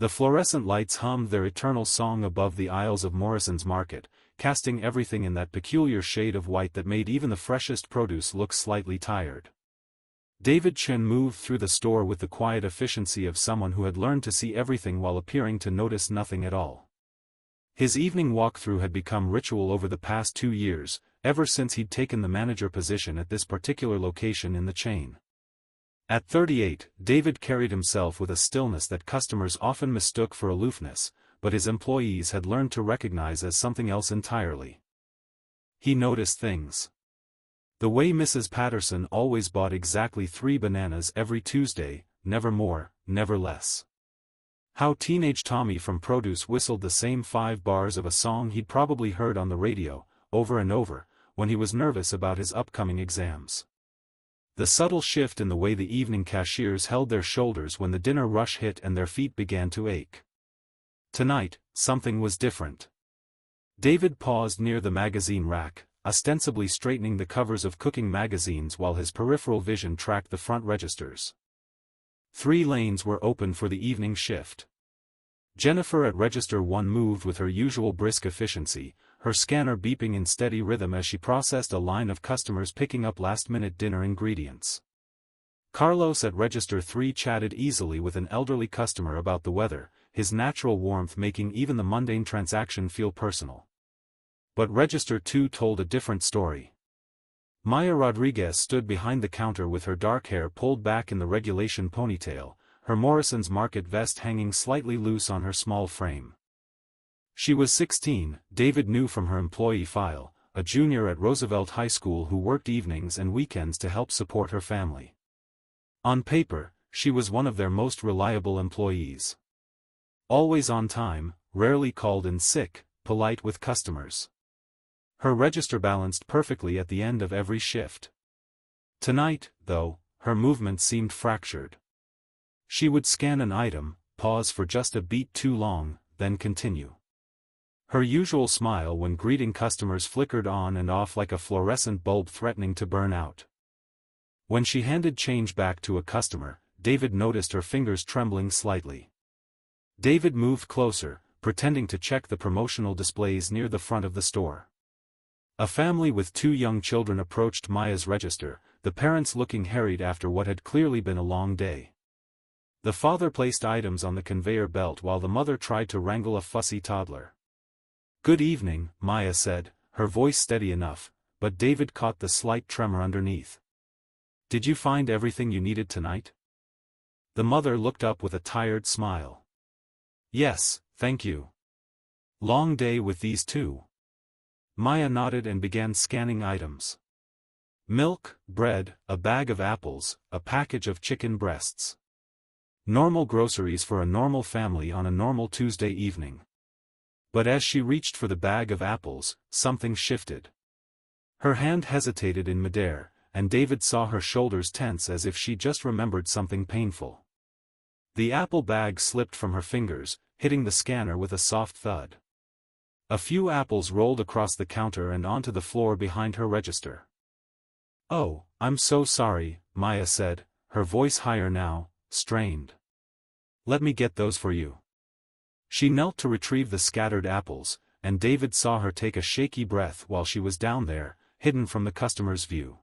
The fluorescent lights hummed their eternal song above the aisles of Morrison's Market, casting everything in that peculiar shade of white that made even the freshest produce look slightly tired. David Chin moved through the store with the quiet efficiency of someone who had learned to see everything while appearing to notice nothing at all. His evening walkthrough had become ritual over the past 2 years, ever since he'd taken the manager position at this particular location in the chain. At 38, David carried himself with a stillness that customers often mistook for aloofness, but his employees had learned to recognize as something else entirely. He noticed things. The way Mrs. Patterson always bought exactly 3 bananas every Tuesday, never more, never less. How teenage Tommy from Produce whistled the same 5 bars of a song he'd probably heard on the radio, over and over, when he was nervous about his upcoming exams. The subtle shift in the way the evening cashiers held their shoulders when the dinner rush hit and their feet began to ache. Tonight, something was different. David paused near the magazine rack, ostensibly straightening the covers of cooking magazines while his peripheral vision tracked the front registers. 3 lanes were open for the evening shift. Jennifer at Register 1 moved with her usual brisk efficiency, her scanner beeping in steady rhythm as she processed a line of customers picking up last-minute dinner ingredients. Carlos at Register 3 chatted easily with an elderly customer about the weather, his natural warmth making even the mundane transaction feel personal. But Register 2 told a different story. Maya Rodriguez stood behind the counter with her dark hair pulled back in the regulation ponytail, her Morrison's Market vest hanging slightly loose on her small frame. She was 16, David knew from her employee file, a junior at Roosevelt High School who worked evenings and weekends to help support her family. On paper, she was one of their most reliable employees. Always on time, rarely called in sick, polite with customers. Her register balanced perfectly at the end of every shift. Tonight, though, her movement seemed fractured. She would scan an item, pause for just a beat too long, then continue. Her usual smile when greeting customers flickered on and off like a fluorescent bulb threatening to burn out. When she handed change back to a customer, David noticed her fingers trembling slightly. David moved closer, pretending to check the promotional displays near the front of the store. A family with 2 young children approached Maya's register, the parents looking harried after what had clearly been a long day. The father placed items on the conveyor belt while the mother tried to wrangle a fussy toddler. "Good evening," Maya said, her voice steady enough, but David caught the slight tremor underneath. "Did you find everything you needed tonight?" The mother looked up with a tired smile. "Yes, thank you. Long day with these 2. Maya nodded and began scanning items. Milk, bread, a bag of apples, a package of chicken breasts. Normal groceries for a normal family on a normal Tuesday evening. But as she reached for the bag of apples, something shifted. Her hand hesitated in midair, and David saw her shoulders tense as if she just remembered something painful. The apple bag slipped from her fingers, hitting the scanner with a soft thud. A few apples rolled across the counter and onto the floor behind her register. "Oh, I'm so sorry," Maya said, her voice higher now, strained. "Let me get those for you." She knelt to retrieve the scattered apples, and David saw her take a shaky breath while she was down there, hidden from the customer's view.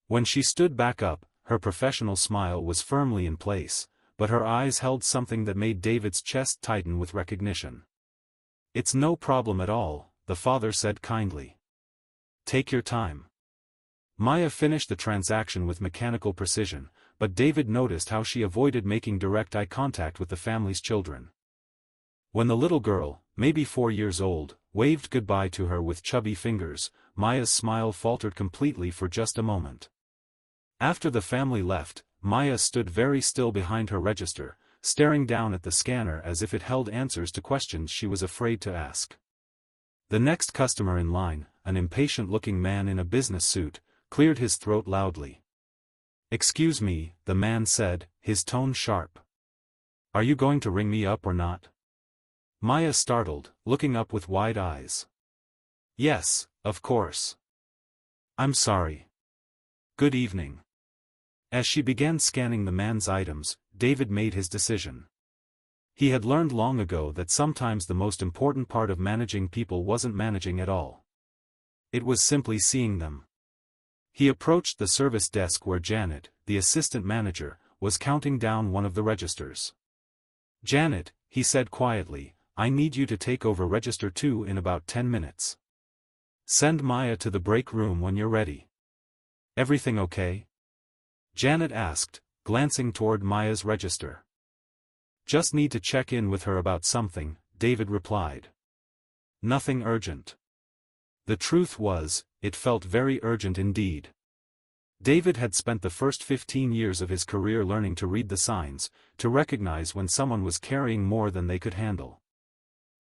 When she stood back up, her professional smile was firmly in place, but her eyes held something that made David's chest tighten with recognition. "It's no problem at all," the father said kindly. "Take your time." Maya finished the transaction with mechanical precision, but David noticed how she avoided making direct eye contact with the family's children. When the little girl, maybe 4 years old, waved goodbye to her with chubby fingers, Maya's smile faltered completely for just a moment. After the family left, Maya stood very still behind her register, staring down at the scanner as if it held answers to questions she was afraid to ask. The next customer in line, an impatient-looking man in a business suit, cleared his throat loudly. "Excuse me," the man said, his tone sharp. "Are you going to ring me up or not?" Maya startled, looking up with wide eyes. "Yes, of course. I'm sorry. Good evening." As she began scanning the man's items, David made his decision. He had learned long ago that sometimes the most important part of managing people wasn't managing at all. It was simply seeing them. He approached the service desk where Janet, the assistant manager, was counting down one of the registers. "Janet," he said quietly, "I need you to take over register 2 in about 10 minutes. Send Maya to the break room when you're ready." "Everything okay?" Janet asked, glancing toward Maya's register. "Just need to check in with her about something," David replied. "Nothing urgent." The truth was, it felt very urgent indeed. David had spent the first 15 years of his career learning to read the signs, to recognize when someone was carrying more than they could handle.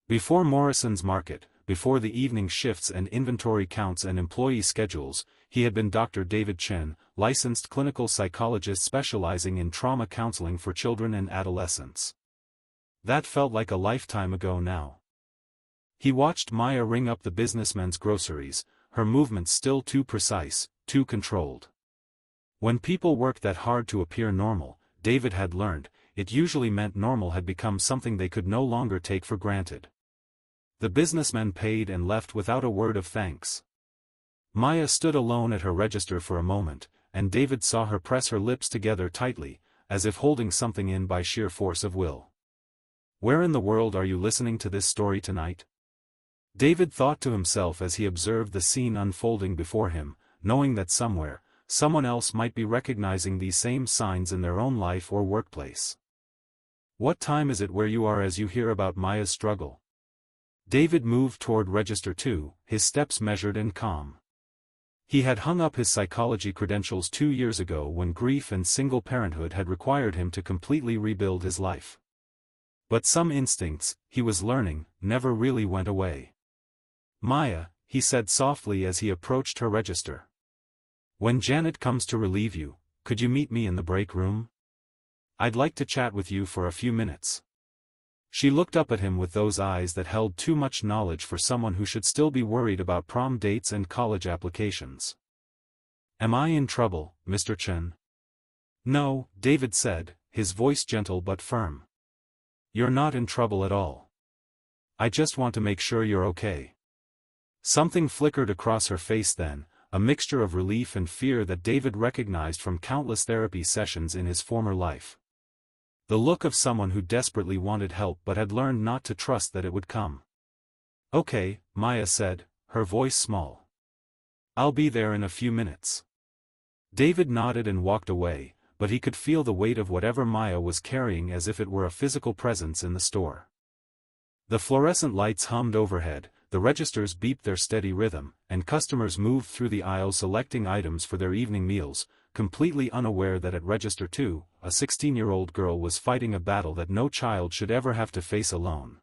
Before Morrison's Market, before the evening shifts and inventory counts and employee schedules, he had been Dr. David Chen, licensed clinical psychologist specializing in trauma counseling for children and adolescents. That felt like a lifetime ago now. He watched Maya ring up the businessman's groceries, her movements still too precise, too controlled. When people worked that hard to appear normal, David had learned, it usually meant normal had become something they could no longer take for granted. The businessman paid and left without a word of thanks. Maya stood alone at her register for a moment, and David saw her press her lips together tightly, as if holding something in by sheer force of will. "Where in the world are you listening to this story tonight?" David thought to himself as he observed the scene unfolding before him, knowing that somewhere, someone else might be recognizing these same signs in their own life or workplace. "What time is it where you are as you hear about Maya's struggle?" David moved toward register 2, his steps measured and calm. He had hung up his psychology credentials 2 years ago when grief and single parenthood had required him to completely rebuild his life. But some instincts, he was learning, never really went away. "Maya," he said softly as he approached her register. "When Janet comes to relieve you, could you meet me in the break room? I'd like to chat with you for a few minutes." She looked up at him with those eyes that held too much knowledge for someone who should still be worried about prom dates and college applications. "Am I in trouble, Mr. Chen?" "No," David said, his voice gentle but firm. "You're not in trouble at all. I just want to make sure you're okay." Something flickered across her face then, a mixture of relief and fear that David recognized from countless therapy sessions in his former life. The look of someone who desperately wanted help but had learned not to trust that it would come. "Okay," Maya said, her voice small. "I'll be there in a few minutes." David nodded and walked away, but he could feel the weight of whatever Maya was carrying as if it were a physical presence in the store. The fluorescent lights hummed overhead, the registers beeped their steady rhythm, and customers moved through the aisles selecting items for their evening meals, completely unaware that at register 2, a 16-year-old girl was fighting a battle that no child should ever have to face alone.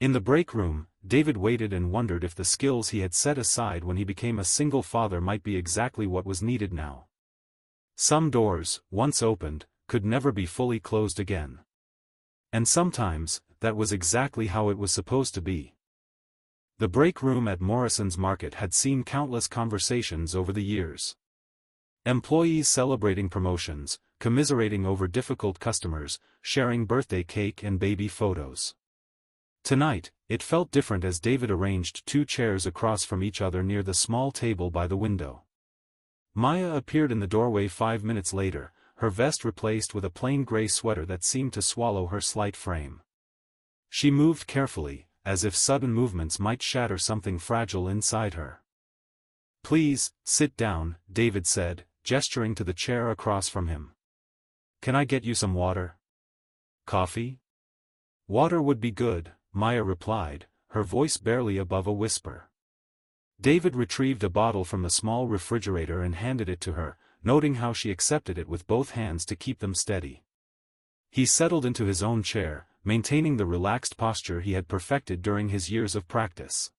In the break room, David waited and wondered if the skills he had set aside when he became a single father might be exactly what was needed now. Some doors, once opened, could never be fully closed again. And sometimes, that was exactly how it was supposed to be. The break room at Morrison's Market had seen countless conversations over the years. Employees celebrating promotions, commiserating over difficult customers, sharing birthday cake and baby photos. Tonight, it felt different as David arranged 2 chairs across from each other near the small table by the window. Maya appeared in the doorway 5 minutes later, her vest replaced with a plain gray sweater that seemed to swallow her slight frame. She moved carefully, as if sudden movements might shatter something fragile inside her. "Please, sit down," David said, gesturing to the chair across from him. "Can I get you some water? Coffee?" "Water would be good," Maya replied, her voice barely above a whisper. David retrieved a bottle from the small refrigerator and handed it to her, noting how she accepted it with both hands to keep them steady. He settled into his own chair, maintaining the relaxed posture he had perfected during his years of practice.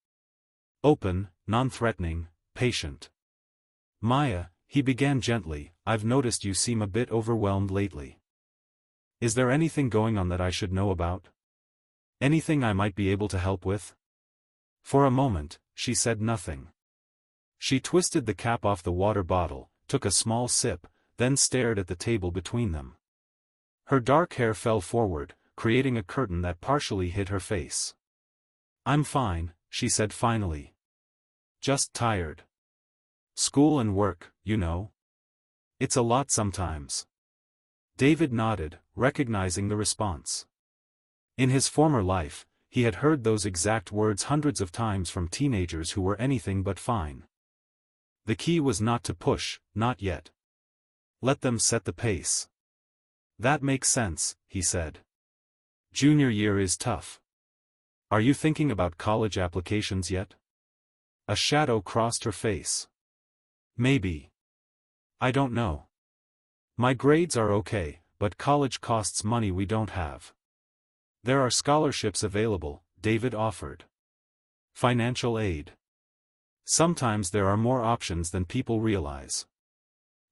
"Open, non-threatening, patient. Maya," he began gently, "I've noticed you seem a bit overwhelmed lately. Is there anything going on that I should know about? Anything I might be able to help with?" For a moment, she said nothing. She twisted the cap off the water bottle, took a small sip, then stared at the table between them. Her dark hair fell forward, creating a curtain that partially hid her face. "I'm fine," she said finally. "Just tired. School and work, you know. It's a lot sometimes." David nodded, recognizing the response. In his former life, he had heard those exact words hundreds of times from teenagers who were anything but fine. The key was not to push, not yet. Let them set the pace. "That makes sense," he said. "Junior year is tough. Are you thinking about college applications yet?" A shadow crossed her face. "Maybe. I don't know. My grades are okay, but college costs money we don't have." "There are scholarships available," David offered. "Financial aid. Sometimes there are more options than people realize."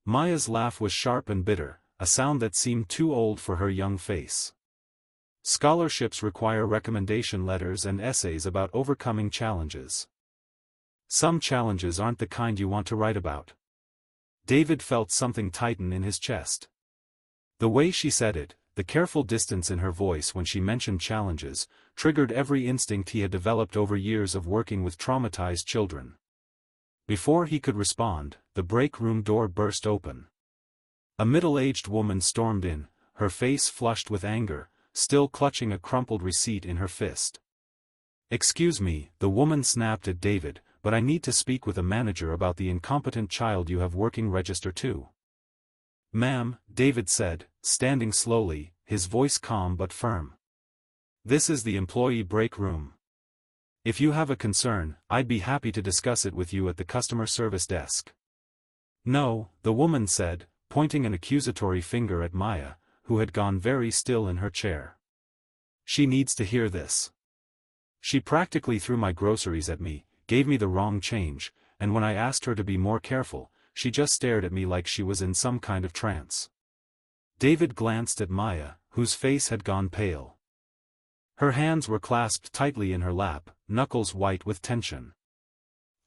Maya's laugh was sharp and bitter, a sound that seemed too old for her young face. "Scholarships require recommendation letters and essays about overcoming challenges. Some challenges aren't the kind you want to write about." David felt something tighten in his chest. The way she said it, the careful distance in her voice when she mentioned challenges, triggered every instinct he had developed over years of working with traumatized children. Before he could respond, the break room door burst open. A middle-aged woman stormed in, her face flushed with anger, still clutching a crumpled receipt in her fist. "Excuse me," the woman snapped at David, "but I need to speak with a manager about the incompetent child you have working register too." "Ma'am," David said, standing slowly, his voice calm but firm. "This is the employee break room. If you have a concern, I'd be happy to discuss it with you at the customer service desk." "No," the woman said, pointing an accusatory finger at Maya, who had gone very still in her chair. "She needs to hear this. She practically threw my groceries at me, gave me the wrong change, and when I asked her to be more careful, she just stared at me like she was in some kind of trance." David glanced at Maya, whose face had gone pale. Her hands were clasped tightly in her lap, knuckles white with tension.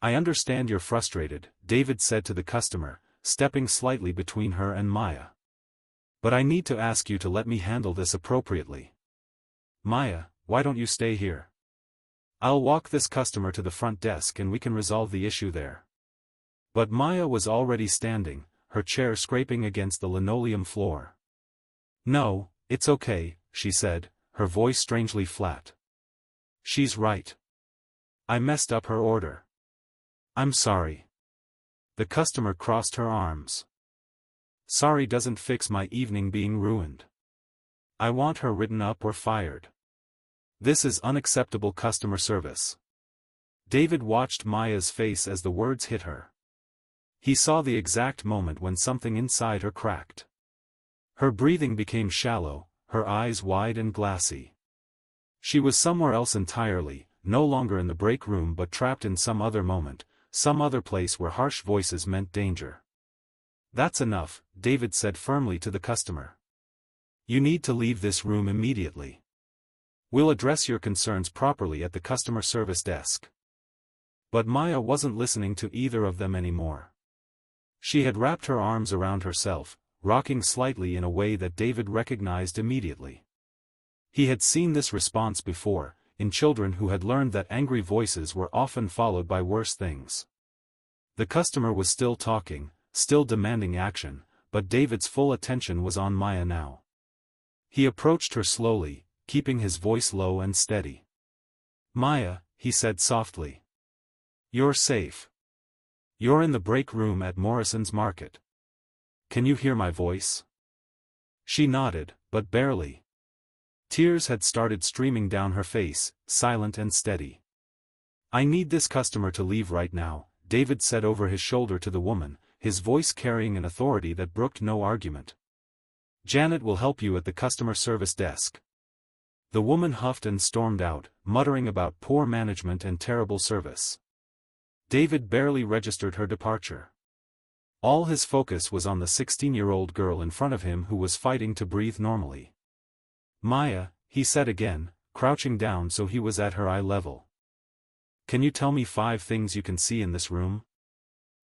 "I understand you're frustrated," David said to the customer, stepping slightly between her and Maya. "But I need to ask you to let me handle this appropriately. Maya, why don't you stay here? I'll walk this customer to the front desk and we can resolve the issue there." But Maya was already standing, her chair scraping against the linoleum floor. "No, it's okay," she said, her voice strangely flat. "She's right. I messed up her order. I'm sorry." The customer crossed her arms. "Sorry doesn't fix my evening being ruined. I want her written up or fired. This is unacceptable customer service." David watched Maya's face as the words hit her. He saw the exact moment when something inside her cracked. Her breathing became shallow, her eyes wide and glassy. She was somewhere else entirely, no longer in the break room but trapped in some other moment, some other place where harsh voices meant danger. "That's enough," David said firmly to the customer. "You need to leave this room immediately. We'll address your concerns properly at the customer service desk." But Maya wasn't listening to either of them anymore. She had wrapped her arms around herself, rocking slightly in a way that David recognized immediately. He had seen this response before, in children who had learned that angry voices were often followed by worse things. The customer was still talking, still demanding action, but David's full attention was on Maya now. He approached her slowly, keeping his voice low and steady. "Maya," he said softly. "You're safe. You're in the break room at Morrison's Market. Can you hear my voice?" She nodded, but barely. Tears had started streaming down her face, silent and steady. "I need this customer to leave right now," David said over his shoulder to the woman, his voice carrying an authority that brooked no argument. "Janet will help you at the customer service desk." The woman huffed and stormed out, muttering about poor management and terrible service. David barely registered her departure. All his focus was on the 16-year-old girl in front of him who was fighting to breathe normally. "Maya," he said again, crouching down so he was at her eye level. "Can you tell me 5 things you can see in this room?"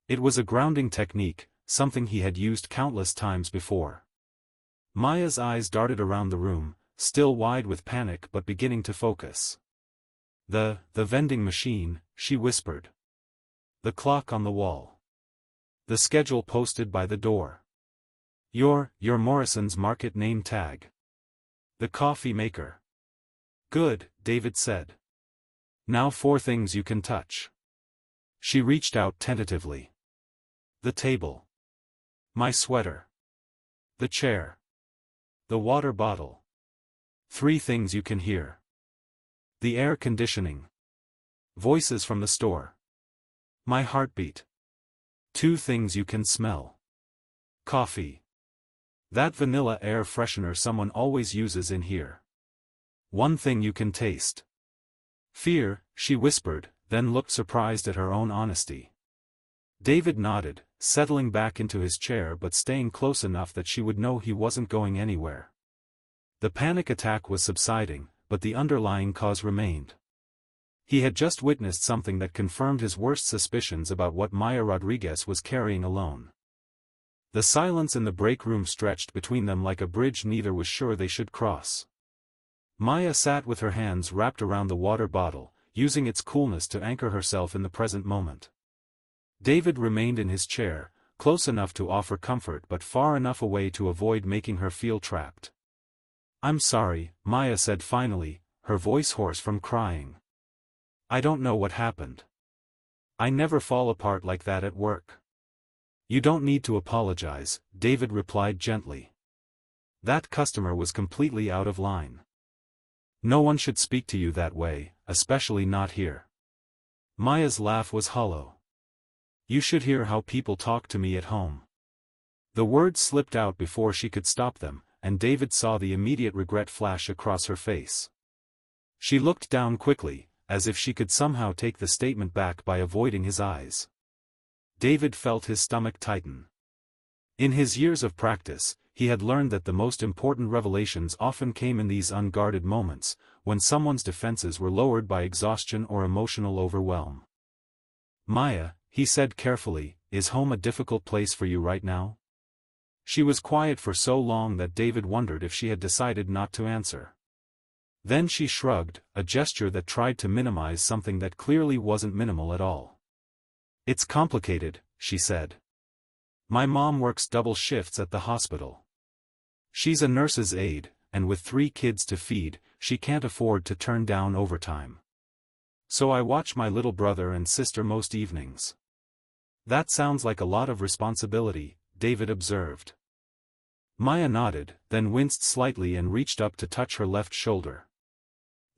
It was a grounding technique, something he had used countless times before. Maya's eyes darted around the room, still wide with panic but beginning to focus. The vending machine, she whispered. The clock on the wall. The schedule posted by the door. Your Morrison's Market name tag. The coffee maker. Good, David said. Now 4 things you can touch. She reached out tentatively. The table. My sweater. The chair. The water bottle. 3 things you can hear. The air conditioning. Voices from the store. My heartbeat. 2 things you can smell. Coffee. That vanilla air freshener someone always uses in here. 1 thing you can taste. Fear, she whispered, then looked surprised at her own honesty. David nodded, settling back into his chair but staying close enough that she would know he wasn't going anywhere. The panic attack was subsiding, but the underlying cause remained. He had just witnessed something that confirmed his worst suspicions about what Maya Rodriguez was carrying alone. The silence in the break room stretched between them like a bridge neither was sure they should cross. Maya sat with her hands wrapped around the water bottle, using its coolness to anchor herself in the present moment. David remained in his chair, close enough to offer comfort but far enough away to avoid making her feel trapped. I'm sorry, Maya said finally, her voice hoarse from crying. I don't know what happened. I never fall apart like that at work. You don't need to apologize, David replied gently. That customer was completely out of line. No one should speak to you that way, especially not here. Maya's laugh was hollow. You should hear how people talk to me at home. The words slipped out before she could stop them, and David saw the immediate regret flash across her face. She looked down quickly, as if she could somehow take the statement back by avoiding his eyes. David felt his stomach tighten. In his years of practice, he had learned that the most important revelations often came in these unguarded moments, when someone's defenses were lowered by exhaustion or emotional overwhelm. Maya, he said carefully, is home a difficult place for you right now? She was quiet for so long that David wondered if she had decided not to answer. Then she shrugged, a gesture that tried to minimize something that clearly wasn't minimal at all. It's complicated, she said. My mom works double shifts at the hospital. She's a nurse's aide, and with 3 kids to feed, she can't afford to turn down overtime. So I watch my little brother and sister most evenings. That sounds like a lot of responsibility, David observed. Maya nodded, then winced slightly and reached up to touch her left shoulder.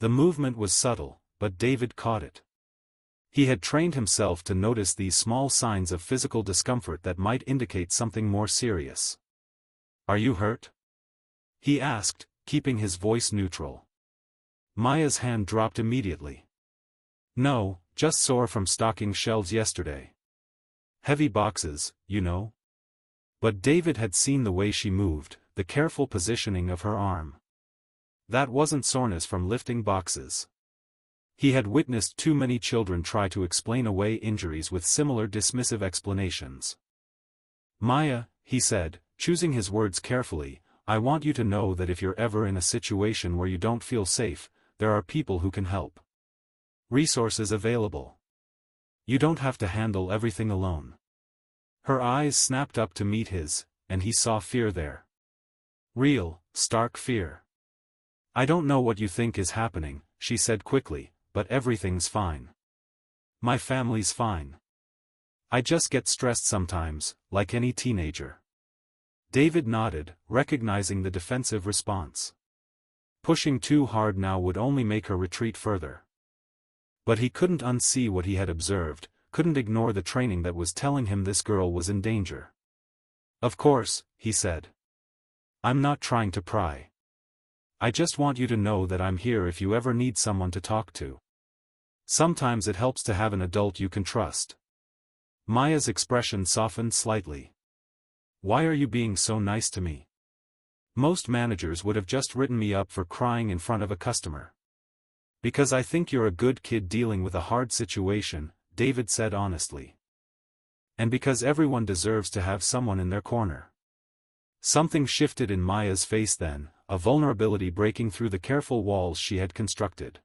The movement was subtle, but David caught it. He had trained himself to notice these small signs of physical discomfort that might indicate something more serious. Are you hurt? He asked, keeping his voice neutral. Maya's hand dropped immediately. No, just sore from stocking shelves yesterday. Heavy boxes, you know. But David had seen the way she moved, the careful positioning of her arm. That wasn't soreness from lifting boxes. He had witnessed too many children try to explain away injuries with similar dismissive explanations. Maya, he said, choosing his words carefully, I want you to know that if you're ever in a situation where you don't feel safe, there are people who can help. Resources available. You don't have to handle everything alone. Her eyes snapped up to meet his, and he saw fear there. Real, stark fear. I don't know what you think is happening, she said quickly, but everything's fine. My family's fine. I just get stressed sometimes, like any teenager. David nodded, recognizing the defensive response. Pushing too hard now would only make her retreat further. But he couldn't unsee what he had observed, couldn't ignore the training that was telling him this girl was in danger. Of course, he said. I'm not trying to pry. I just want you to know that I'm here if you ever need someone to talk to. Sometimes it helps to have an adult you can trust. Maya's expression softened slightly. Why are you being so nice to me? Most managers would have just written me up for crying in front of a customer. Because I think you're a good kid dealing with a hard situation, David said honestly. And because everyone deserves to have someone in their corner. Something shifted in Maya's face then, a vulnerability breaking through the careful walls she had constructed.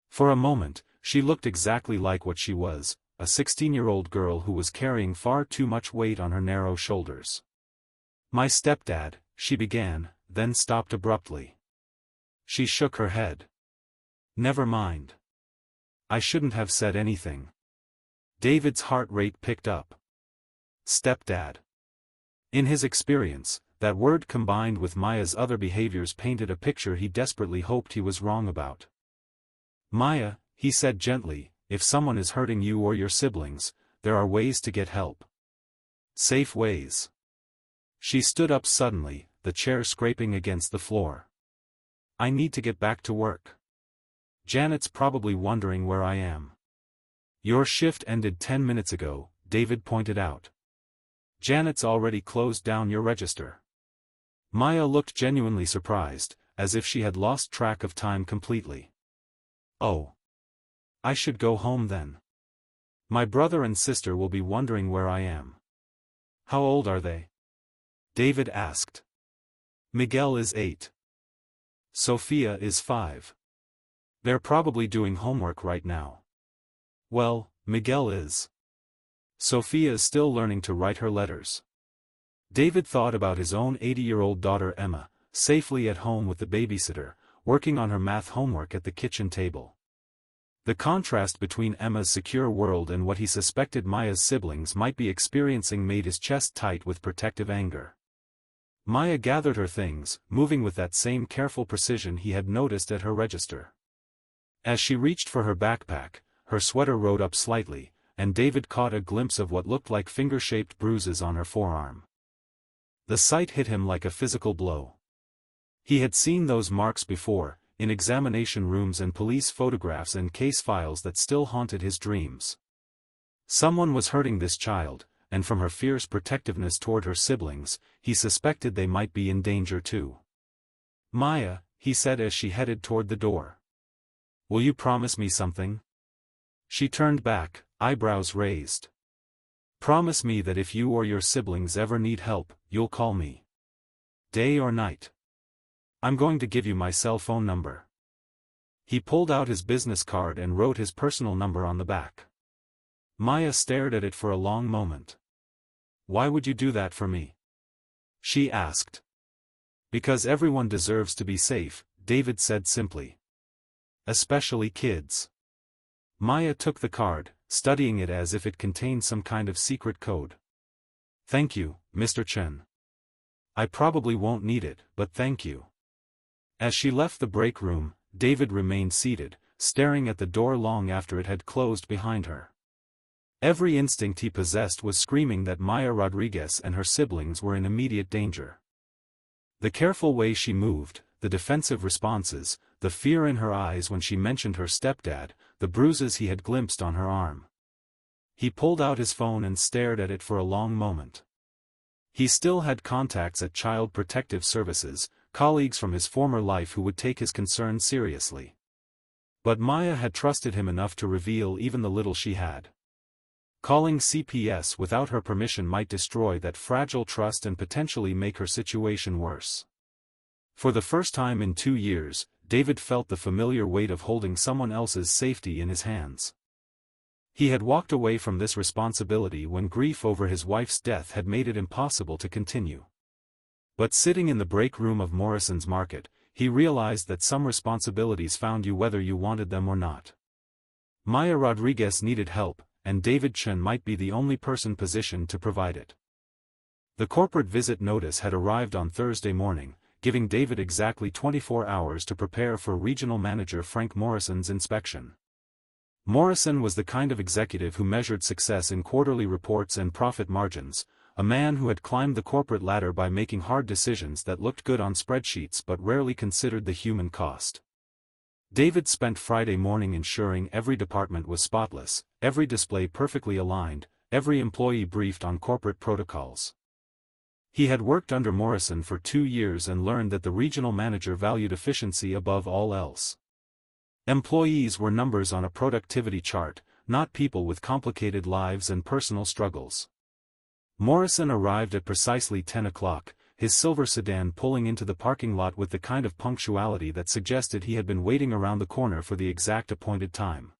For a moment, she looked exactly like what she was, a 16-year-old girl who was carrying far too much weight on her narrow shoulders. "My stepdad," she began, then stopped abruptly. She shook her head. "Never mind. I shouldn't have said anything." David's heart rate picked up. Stepdad. In his experience, that word combined with Maya's other behaviors painted a picture he desperately hoped he was wrong about. "Maya," he said gently, "if someone is hurting you or your siblings, there are ways to get help. Safe ways." She stood up suddenly, the chair scraping against the floor. "I need to get back to work. Janet's probably wondering where I am." "Your shift ended 10 minutes ago," David pointed out. "Janet's already closed down your register." Maya looked genuinely surprised, as if she had lost track of time completely. "Oh. I should go home then. My brother and sister will be wondering where I am." "How old are they?" David asked. "Miguel is 8. Sophia is 5. They're probably doing homework right now." "Well, Miguel is. Sophia is still learning to write her letters." David thought about his own 80-year-old daughter Emma, safely at home with the babysitter, working on her math homework at the kitchen table. The contrast between Emma's secure world and what he suspected Maya's siblings might be experiencing made his chest tight with protective anger. Maya gathered her things, moving with that same careful precision he had noticed at her register. As she reached for her backpack, her sweater rode up slightly, and David caught a glimpse of what looked like finger-shaped bruises on her forearm. The sight hit him like a physical blow. He had seen those marks before, in examination rooms and police photographs and case files that still haunted his dreams. Someone was hurting this child, and from her fierce protectiveness toward her siblings, he suspected they might be in danger too. "Maya," he said as she headed toward the door. "Will you promise me something?" She turned back, eyebrows raised. "Promise me that if you or your siblings ever need help, you'll call me. Day or night. I'm going to give you my cell phone number." He pulled out his business card and wrote his personal number on the back. Maya stared at it for a long moment. "Why would you do that for me?" she asked. "Because everyone deserves to be safe," David said simply. "Especially kids." Maya took the card, studying it as if it contained some kind of secret code. "Thank you, Mr. Chen. I probably won't need it, but thank you." As she left the break room, David remained seated, staring at the door long after it had closed behind her. Every instinct he possessed was screaming that Maya Rodriguez and her siblings were in immediate danger. The careful way she moved, the defensive responses, the fear in her eyes when she mentioned her stepdad, the bruises he had glimpsed on her arm. He pulled out his phone and stared at it for a long moment. He still had contacts at Child Protective Services, colleagues from his former life who would take his concerns seriously. But Maya had trusted him enough to reveal even the little she had. Calling CPS without her permission might destroy that fragile trust and potentially make her situation worse. For the first time in 2 years, David felt the familiar weight of holding someone else's safety in his hands. He had walked away from this responsibility when grief over his wife's death had made it impossible to continue. But sitting in the break room of Morrison's Market, he realized that some responsibilities found you whether you wanted them or not. Maya Rodriguez needed help, and David Chen might be the only person positioned to provide it. The corporate visit notice had arrived on Thursday morning, giving David exactly 24 hours to prepare for Regional Manager Frank Morrison's inspection. Morrison was the kind of executive who measured success in quarterly reports and profit margins, a man who had climbed the corporate ladder by making hard decisions that looked good on spreadsheets but rarely considered the human cost. David spent Friday morning ensuring every department was spotless, every display perfectly aligned, every employee briefed on corporate protocols. He had worked under Morrison for 2 years and learned that the regional manager valued efficiency above all else. Employees were numbers on a productivity chart, not people with complicated lives and personal struggles. Morrison arrived at precisely 10 o'clock, his silver sedan pulling into the parking lot with the kind of punctuality that suggested he had been waiting around the corner for the exact appointed time.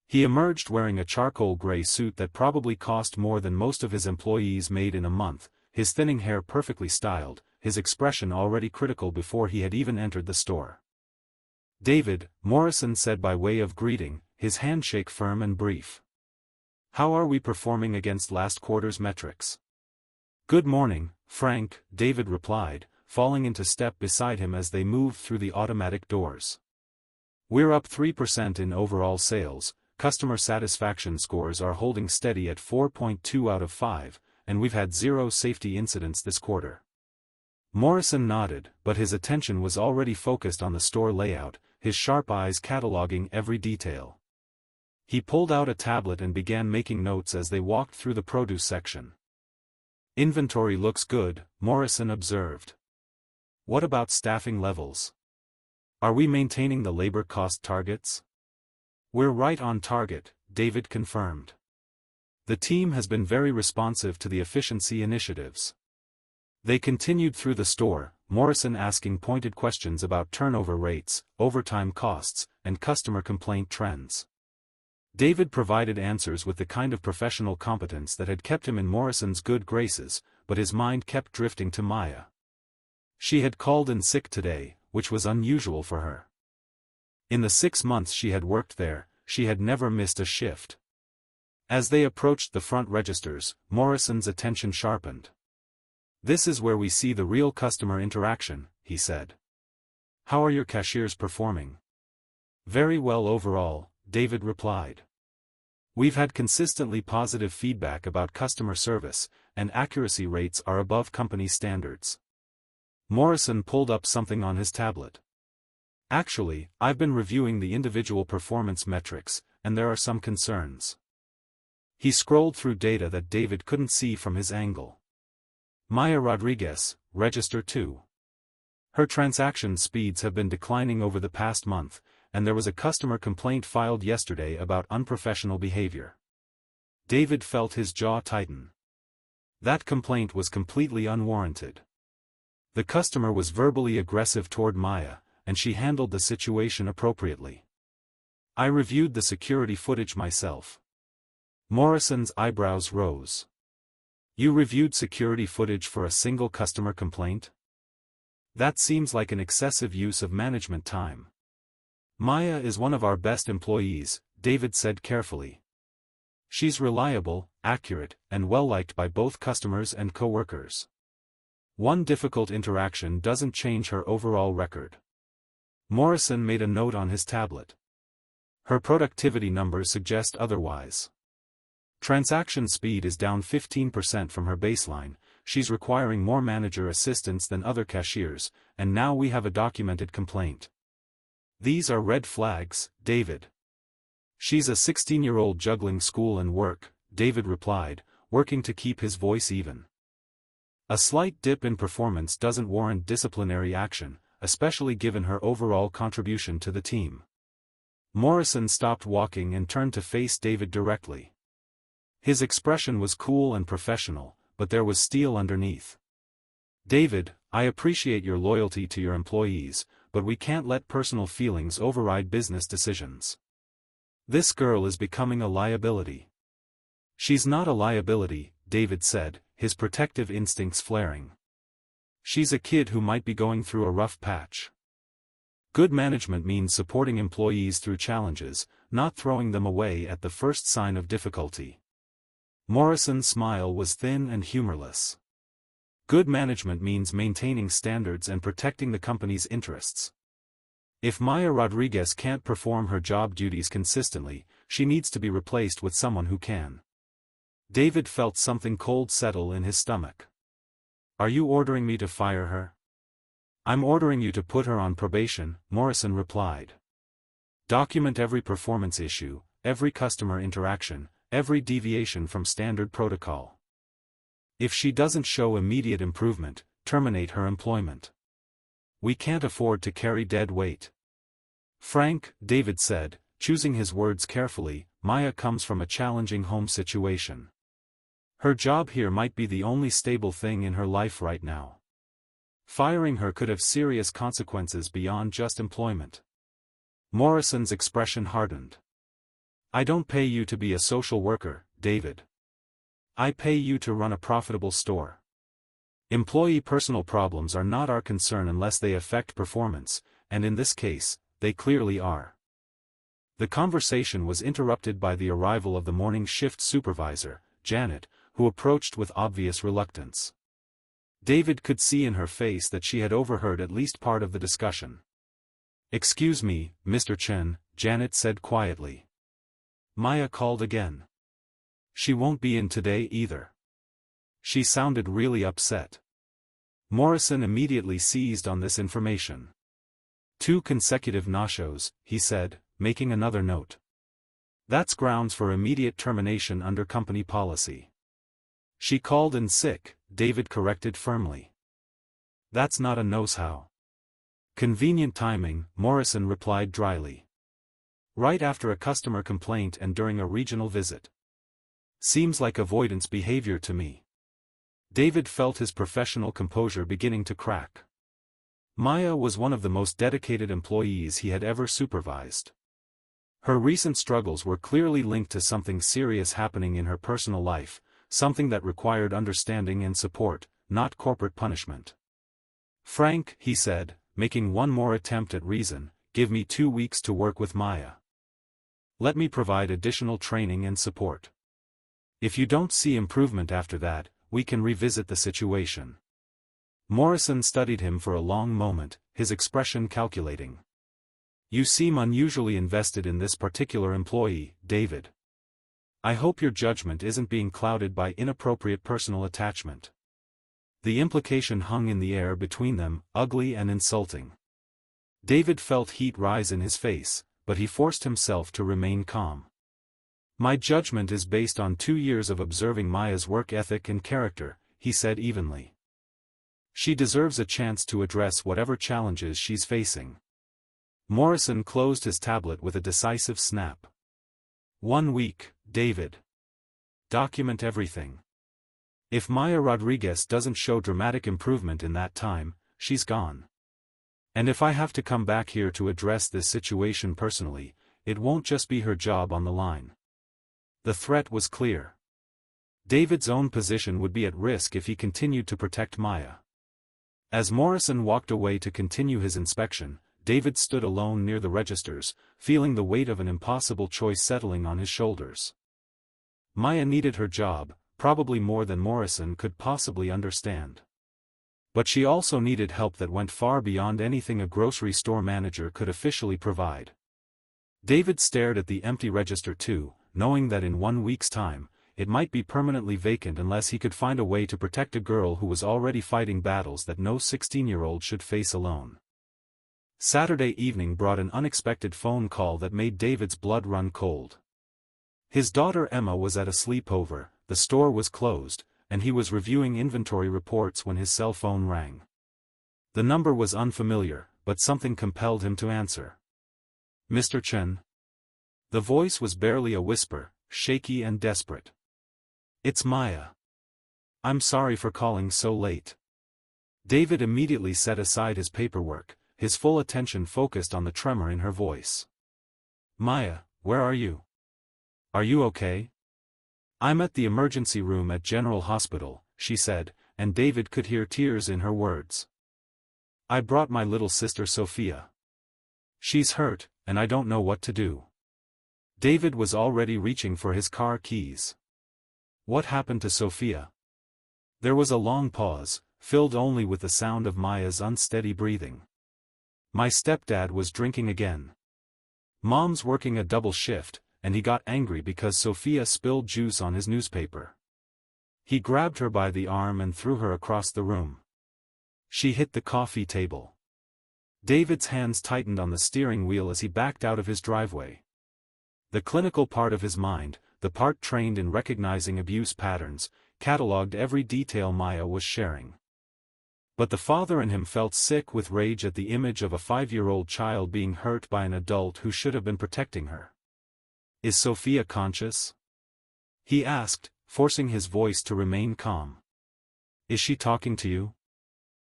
He emerged wearing a charcoal gray suit that probably cost more than most of his employees made in a month, his thinning hair perfectly styled, his expression already critical before he had even entered the store. "David," Morrison said by way of greeting, his handshake firm and brief. "How are we performing against last quarter's metrics?" "Good morning, Frank," David replied, falling into step beside him as they moved through the automatic doors. "We're up 3% in overall sales, customer satisfaction scores are holding steady at 4.2 out of 5, and we've had 0 safety incidents this quarter." Morrison nodded, but his attention was already focused on the store layout, his sharp eyes cataloging every detail. He pulled out a tablet and began making notes as they walked through the produce section. "Inventory looks good," Morrison observed. "What about staffing levels? Are we maintaining the labor cost targets?" "We're right on target," David confirmed. The team has been very responsive to the efficiency initiatives. They continued through the store, Morrison asking pointed questions about turnover rates, overtime costs, and customer complaint trends. David provided answers with the kind of professional competence that had kept him in Morrison's good graces, but his mind kept drifting to Maya. She had called in sick today, which was unusual for her. In the 6 months she had worked there, she had never missed a shift. As they approached the front registers, Morrison's attention sharpened. "This is where we see the real customer interaction," he said. "How are your cashiers performing?" "Very well overall," David replied. "We've had consistently positive feedback about customer service, and accuracy rates are above company standards." Morrison pulled up something on his tablet. "Actually, I've been reviewing the individual performance metrics, and there are some concerns." He scrolled through data that David couldn't see from his angle. "Maya Rodriguez, Register 2. Her transaction speeds have been declining over the past month, and there was a customer complaint filed yesterday about unprofessional behavior." David felt his jaw tighten. That complaint was completely unwarranted. The customer was verbally aggressive toward Maya, and she handled the situation appropriately. "I reviewed the security footage myself." Morrison's eyebrows rose. "You reviewed security footage for a single customer complaint? That seems like an excessive use of management time." "Maya is one of our best employees," David said carefully. "She's reliable, accurate, and well-liked by both customers and co-workers. One difficult interaction doesn't change her overall record." Morrison made a note on his tablet. "Her productivity numbers suggest otherwise. Transaction speed is down 15% from her baseline, she's requiring more manager assistance than other cashiers, and now we have a documented complaint." "These are red flags, David." "She's a 16-year-old juggling school and work," David replied, working to keep his voice even. "A slight dip in performance doesn't warrant disciplinary action, especially given her overall contribution to the team." Morrison stopped walking and turned to face David directly. His expression was cool and professional, but there was steel underneath. "David, I appreciate your loyalty to your employees, but we can't let personal feelings override business decisions. This girl is becoming a liability." "She's not a liability," David said, his protective instincts flaring. "She's a kid who might be going through a rough patch. Good management means supporting employees through challenges, not throwing them away at the first sign of difficulty." Morrison's smile was thin and humorless. "Good management means maintaining standards and protecting the company's interests. If Maya Rodriguez can't perform her job duties consistently, she needs to be replaced with someone who can." David felt something cold settle in his stomach. "Are you ordering me to fire her?" "I'm ordering you to put her on probation," Morrison replied. "Document every performance issue, every customer interaction, every deviation from standard protocol. If she doesn't show immediate improvement, terminate her employment. We can't afford to carry dead weight." "Frank," David said, choosing his words carefully, "Maya comes from a challenging home situation. Her job here might be the only stable thing in her life right now. Firing her could have serious consequences beyond just employment. Morrison's expression hardened. I don't pay you to be a social worker, David. I pay you to run a profitable store. Employee personal problems are not our concern unless they affect performance, and in this case, they clearly are. The conversation was interrupted by the arrival of the morning shift supervisor, Janet, who approached with obvious reluctance. David could see in her face that she had overheard at least part of the discussion. Excuse me, Mr. Chen, Janet said quietly. Maya called again. She won't be in today either. She sounded really upset. Morrison immediately seized on this information. 2 consecutive no-shows, he said, making another note. That's grounds for immediate termination under company policy. She called in sick, David corrected firmly. That's not a knows-how. Convenient timing, Morrison replied dryly. Right after a customer complaint and during a regional visit. Seems like avoidance behavior to me. David felt his professional composure beginning to crack. Maya was one of the most dedicated employees he had ever supervised. Her recent struggles were clearly linked to something serious happening in her personal life, something that required understanding and support, not corporate punishment. Frank, he said, making one more attempt at reason, give me 2 weeks to work with Maya. Let me provide additional training and support. If you don't see improvement after that, we can revisit the situation. Morrison studied him for a long moment, his expression calculating. You seem unusually invested in this particular employee, David. I hope your judgment isn't being clouded by inappropriate personal attachment. The implication hung in the air between them, ugly and insulting. David felt heat rise in his face, but he forced himself to remain calm. My judgment is based on 2 years of observing Maya's work ethic and character, he said evenly. She deserves a chance to address whatever challenges she's facing. Morrison closed his tablet with a decisive snap. 1 week, David. Document everything. If Maya Rodriguez doesn't show dramatic improvement in that time, she's gone. And if I have to come back here to address this situation personally, it won't just be her job on the line. The threat was clear. David's own position would be at risk if he continued to protect Maya. As Morrison walked away to continue his inspection, David stood alone near the registers, feeling the weight of an impossible choice settling on his shoulders. Maya needed her job, probably more than Morrison could possibly understand. But she also needed help that went far beyond anything a grocery store manager could officially provide. David stared at the empty register too, knowing that in 1 week's time, it might be permanently vacant unless he could find a way to protect a girl who was already fighting battles that no 16-year-old should face alone. Saturday evening brought an unexpected phone call that made David's blood run cold. His daughter Emma was at a sleepover, the store was closed, and he was reviewing inventory reports when his cell phone rang. The number was unfamiliar, but something compelled him to answer. Mr. Chen? The voice was barely a whisper, shaky and desperate. It's Maya. I'm sorry for calling so late. David immediately set aside his paperwork, his full attention focused on the tremor in her voice. Maya, where are you? Are you okay? I'm at the emergency room at General Hospital, she said, and David could hear tears in her words. I brought my little sister Sophia. She's hurt, and I don't know what to do. David was already reaching for his car keys. What happened to Sophia? There was a long pause, filled only with the sound of Maya's unsteady breathing. My stepdad was drinking again. Mom's working a double shift, and he got angry because Sophia spilled juice on his newspaper. He grabbed her by the arm and threw her across the room. She hit the coffee table. David's hands tightened on the steering wheel as he backed out of his driveway. The clinical part of his mind, the part trained in recognizing abuse patterns, catalogued every detail Maya was sharing. But the father in him felt sick with rage at the image of a 5-year-old child being hurt by an adult who should have been protecting her. Is Sophia conscious? He asked, forcing his voice to remain calm. Is she talking to you?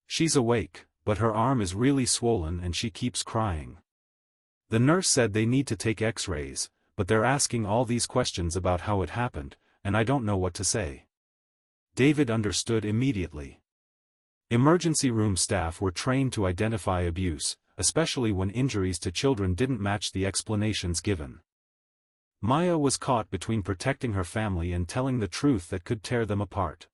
She's awake, but her arm is really swollen and she keeps crying. The nurse said they need to take x-rays, but they're asking all these questions about how it happened, and I don't know what to say. David understood immediately. Emergency room staff were trained to identify abuse, especially when injuries to children didn't match the explanations given. Maya was caught between protecting her family and telling the truth that could tear them apart.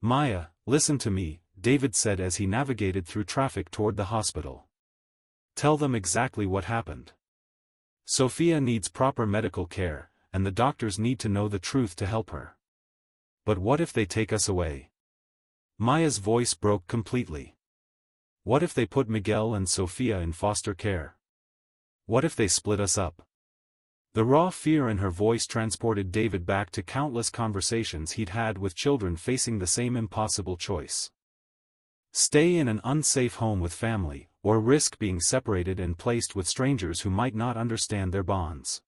"Maya, listen to me," David said as he navigated through traffic toward the hospital. "Tell them exactly what happened. Sophia needs proper medical care, and the doctors need to know the truth to help her. But what if they take us away?" Maya's voice broke completely. "What if they put Miguel and Sophia in foster care? What if they split us up?" The raw fear in her voice transported David back to countless conversations he'd had with children facing the same impossible choice. Stay in an unsafe home with family, or risk being separated and placed with strangers who might not understand their bonds.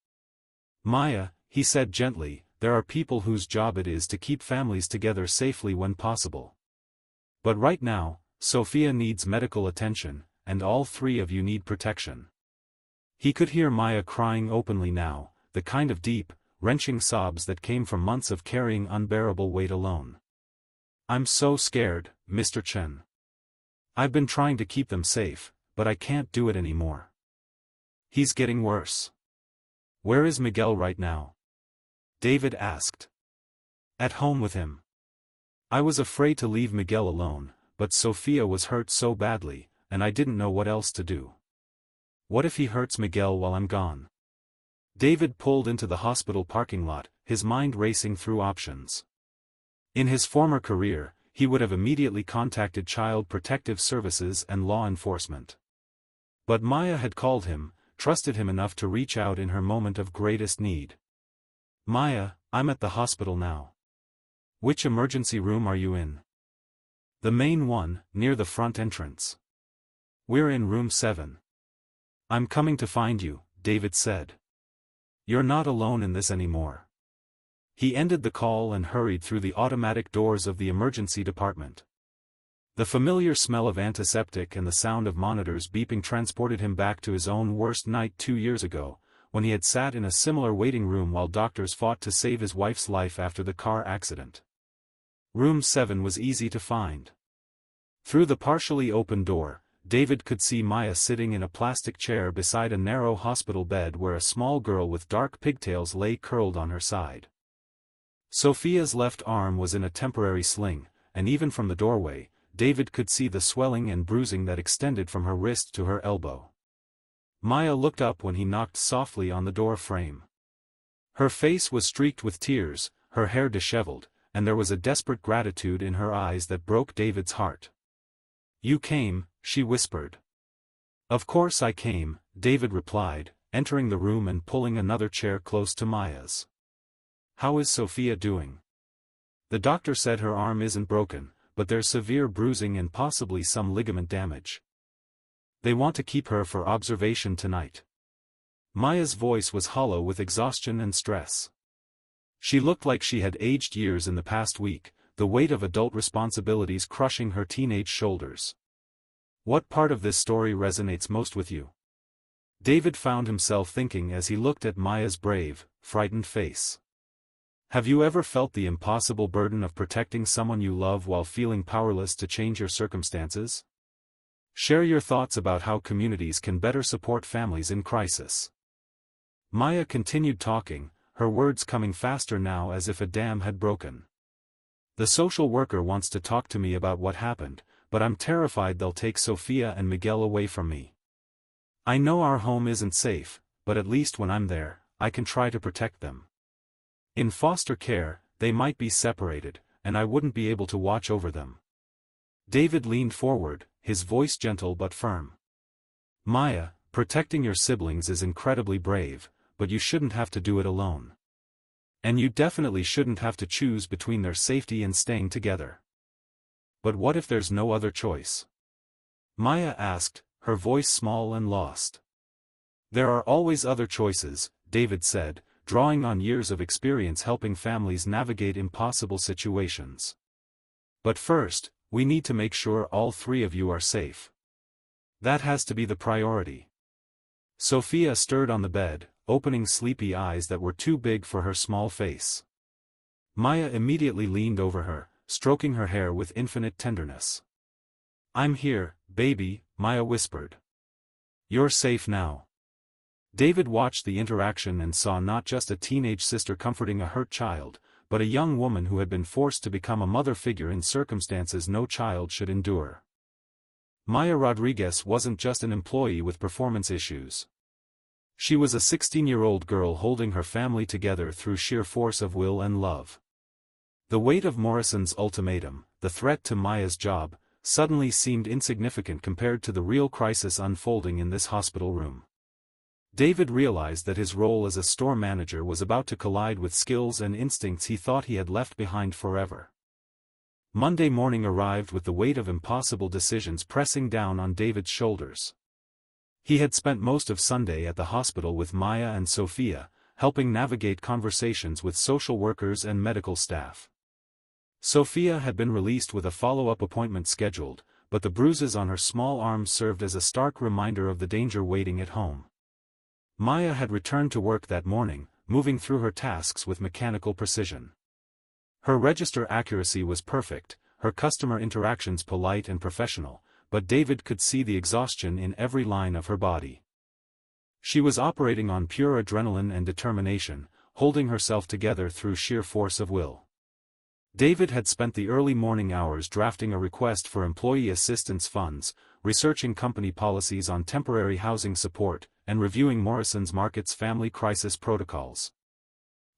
"Maya," he said gently, "there are people whose job it is to keep families together safely when possible. But right now, Sophia needs medical attention, and all three of you need protection." He could hear Maya crying openly now, the kind of deep, wrenching sobs that came from months of carrying unbearable weight alone. "I'm so scared, Mr. Chen. I've been trying to keep them safe, but I can't do it anymore. He's getting worse." "Where is Miguel right now?" David asked. "At home with him. I was afraid to leave Miguel alone, but Sophia was hurt so badly, and I didn't know what else to do. What if he hurts Miguel while I'm gone?" David pulled into the hospital parking lot, his mind racing through options. In his former career, he would have immediately contacted Child Protective Services and law enforcement. But Maya had called him, trusted him enough to reach out in her moment of greatest need. "Maya, I'm at the hospital now. Which emergency room are you in?" "The main one, near the front entrance. We're in room 7. "I'm coming to find you," David said. "You're not alone in this anymore." He ended the call and hurried through the automatic doors of the emergency department. The familiar smell of antiseptic and the sound of monitors beeping transported him back to his own worst night 2 years ago, when he had sat in a similar waiting room while doctors fought to save his wife's life after the car accident. Room 7 was easy to find. Through the partially open door, David could see Maya sitting in a plastic chair beside a narrow hospital bed where a small girl with dark pigtails lay curled on her side. Sophia's left arm was in a temporary sling, and even from the doorway, David could see the swelling and bruising that extended from her wrist to her elbow. Maya looked up when he knocked softly on the door frame. Her face was streaked with tears, her hair disheveled, and there was a desperate gratitude in her eyes that broke David's heart. "You came," she whispered. "Of course I came," David replied, entering the room and pulling another chair close to Maya's. "How is Sophia doing?" "The doctor said her arm isn't broken, but there's severe bruising and possibly some ligament damage. They want to keep her for observation tonight." Maya's voice was hollow with exhaustion and stress. She looked like she had aged years in the past week, the weight of adult responsibilities crushing her teenage shoulders. "What part of this story resonates most with you?" David found himself thinking as he looked at Maya's brave, frightened face. Have you ever felt the impossible burden of protecting someone you love while feeling powerless to change your circumstances? Share your thoughts about how communities can better support families in crisis. Maya continued talking, her words coming faster now as if a dam had broken. "The social worker wants to talk to me about what happened, but I'm terrified they'll take Sophia and Miguel away from me. I know our home isn't safe, but at least when I'm there, I can try to protect them. In foster care, they might be separated, and I wouldn't be able to watch over them." David leaned forward, his voice gentle but firm. "Maya, protecting your siblings is incredibly brave, but you shouldn't have to do it alone. And you definitely shouldn't have to choose between their safety and staying together. But what if there's no other choice?" Maya asked, her voice small and lost. "There are always other choices," David said, drawing on years of experience helping families navigate impossible situations. "But first, We need to make sure all three of you are safe. That has to be the priority. Sophia stirred on the bed, opening sleepy eyes that were too big for her small face. Maya immediately leaned over her, stroking her hair with infinite tenderness. "I'm here, baby," Maya whispered. "You're safe now." David watched the interaction and saw not just a teenage sister comforting a hurt child, but a young woman who had been forced to become a mother figure in circumstances no child should endure. Maya Rodriguez wasn't just an employee with performance issues. She was a 16-year-old girl holding her family together through sheer force of will and love. The weight of Morrison's ultimatum, the threat to Maya's job, suddenly seemed insignificant compared to the real crisis unfolding in this hospital room. David realized that his role as a store manager was about to collide with skills and instincts he thought he had left behind forever. Monday morning arrived with the weight of impossible decisions pressing down on David's shoulders. He had spent most of Sunday at the hospital with Maya and Sophia, helping navigate conversations with social workers and medical staff. Sophia had been released with a follow-up appointment scheduled, but the bruises on her small arms served as a stark reminder of the danger waiting at home. Maya had returned to work that morning, moving through her tasks with mechanical precision. Her register accuracy was perfect, her customer interactions polite and professional, but David could see the exhaustion in every line of her body. She was operating on pure adrenaline and determination, holding herself together through sheer force of will. David had spent the early morning hours drafting a request for employee assistance funds, researching company policies on temporary housing support, and reviewing Morrison's Market's family crisis protocols.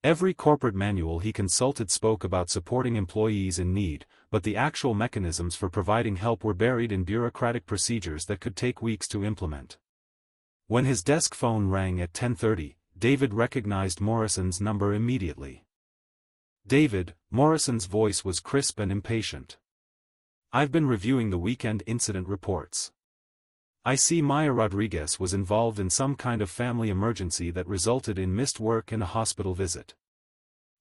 Every corporate manual he consulted spoke about supporting employees in need, but the actual mechanisms for providing help were buried in bureaucratic procedures that could take weeks to implement. When his desk phone rang at 10:30, David recognized Morrison's number immediately. "David," Morrison's voice was crisp and impatient. "I've been reviewing the weekend incident reports. I see Maya Rodriguez was involved in some kind of family emergency that resulted in missed work and a hospital visit."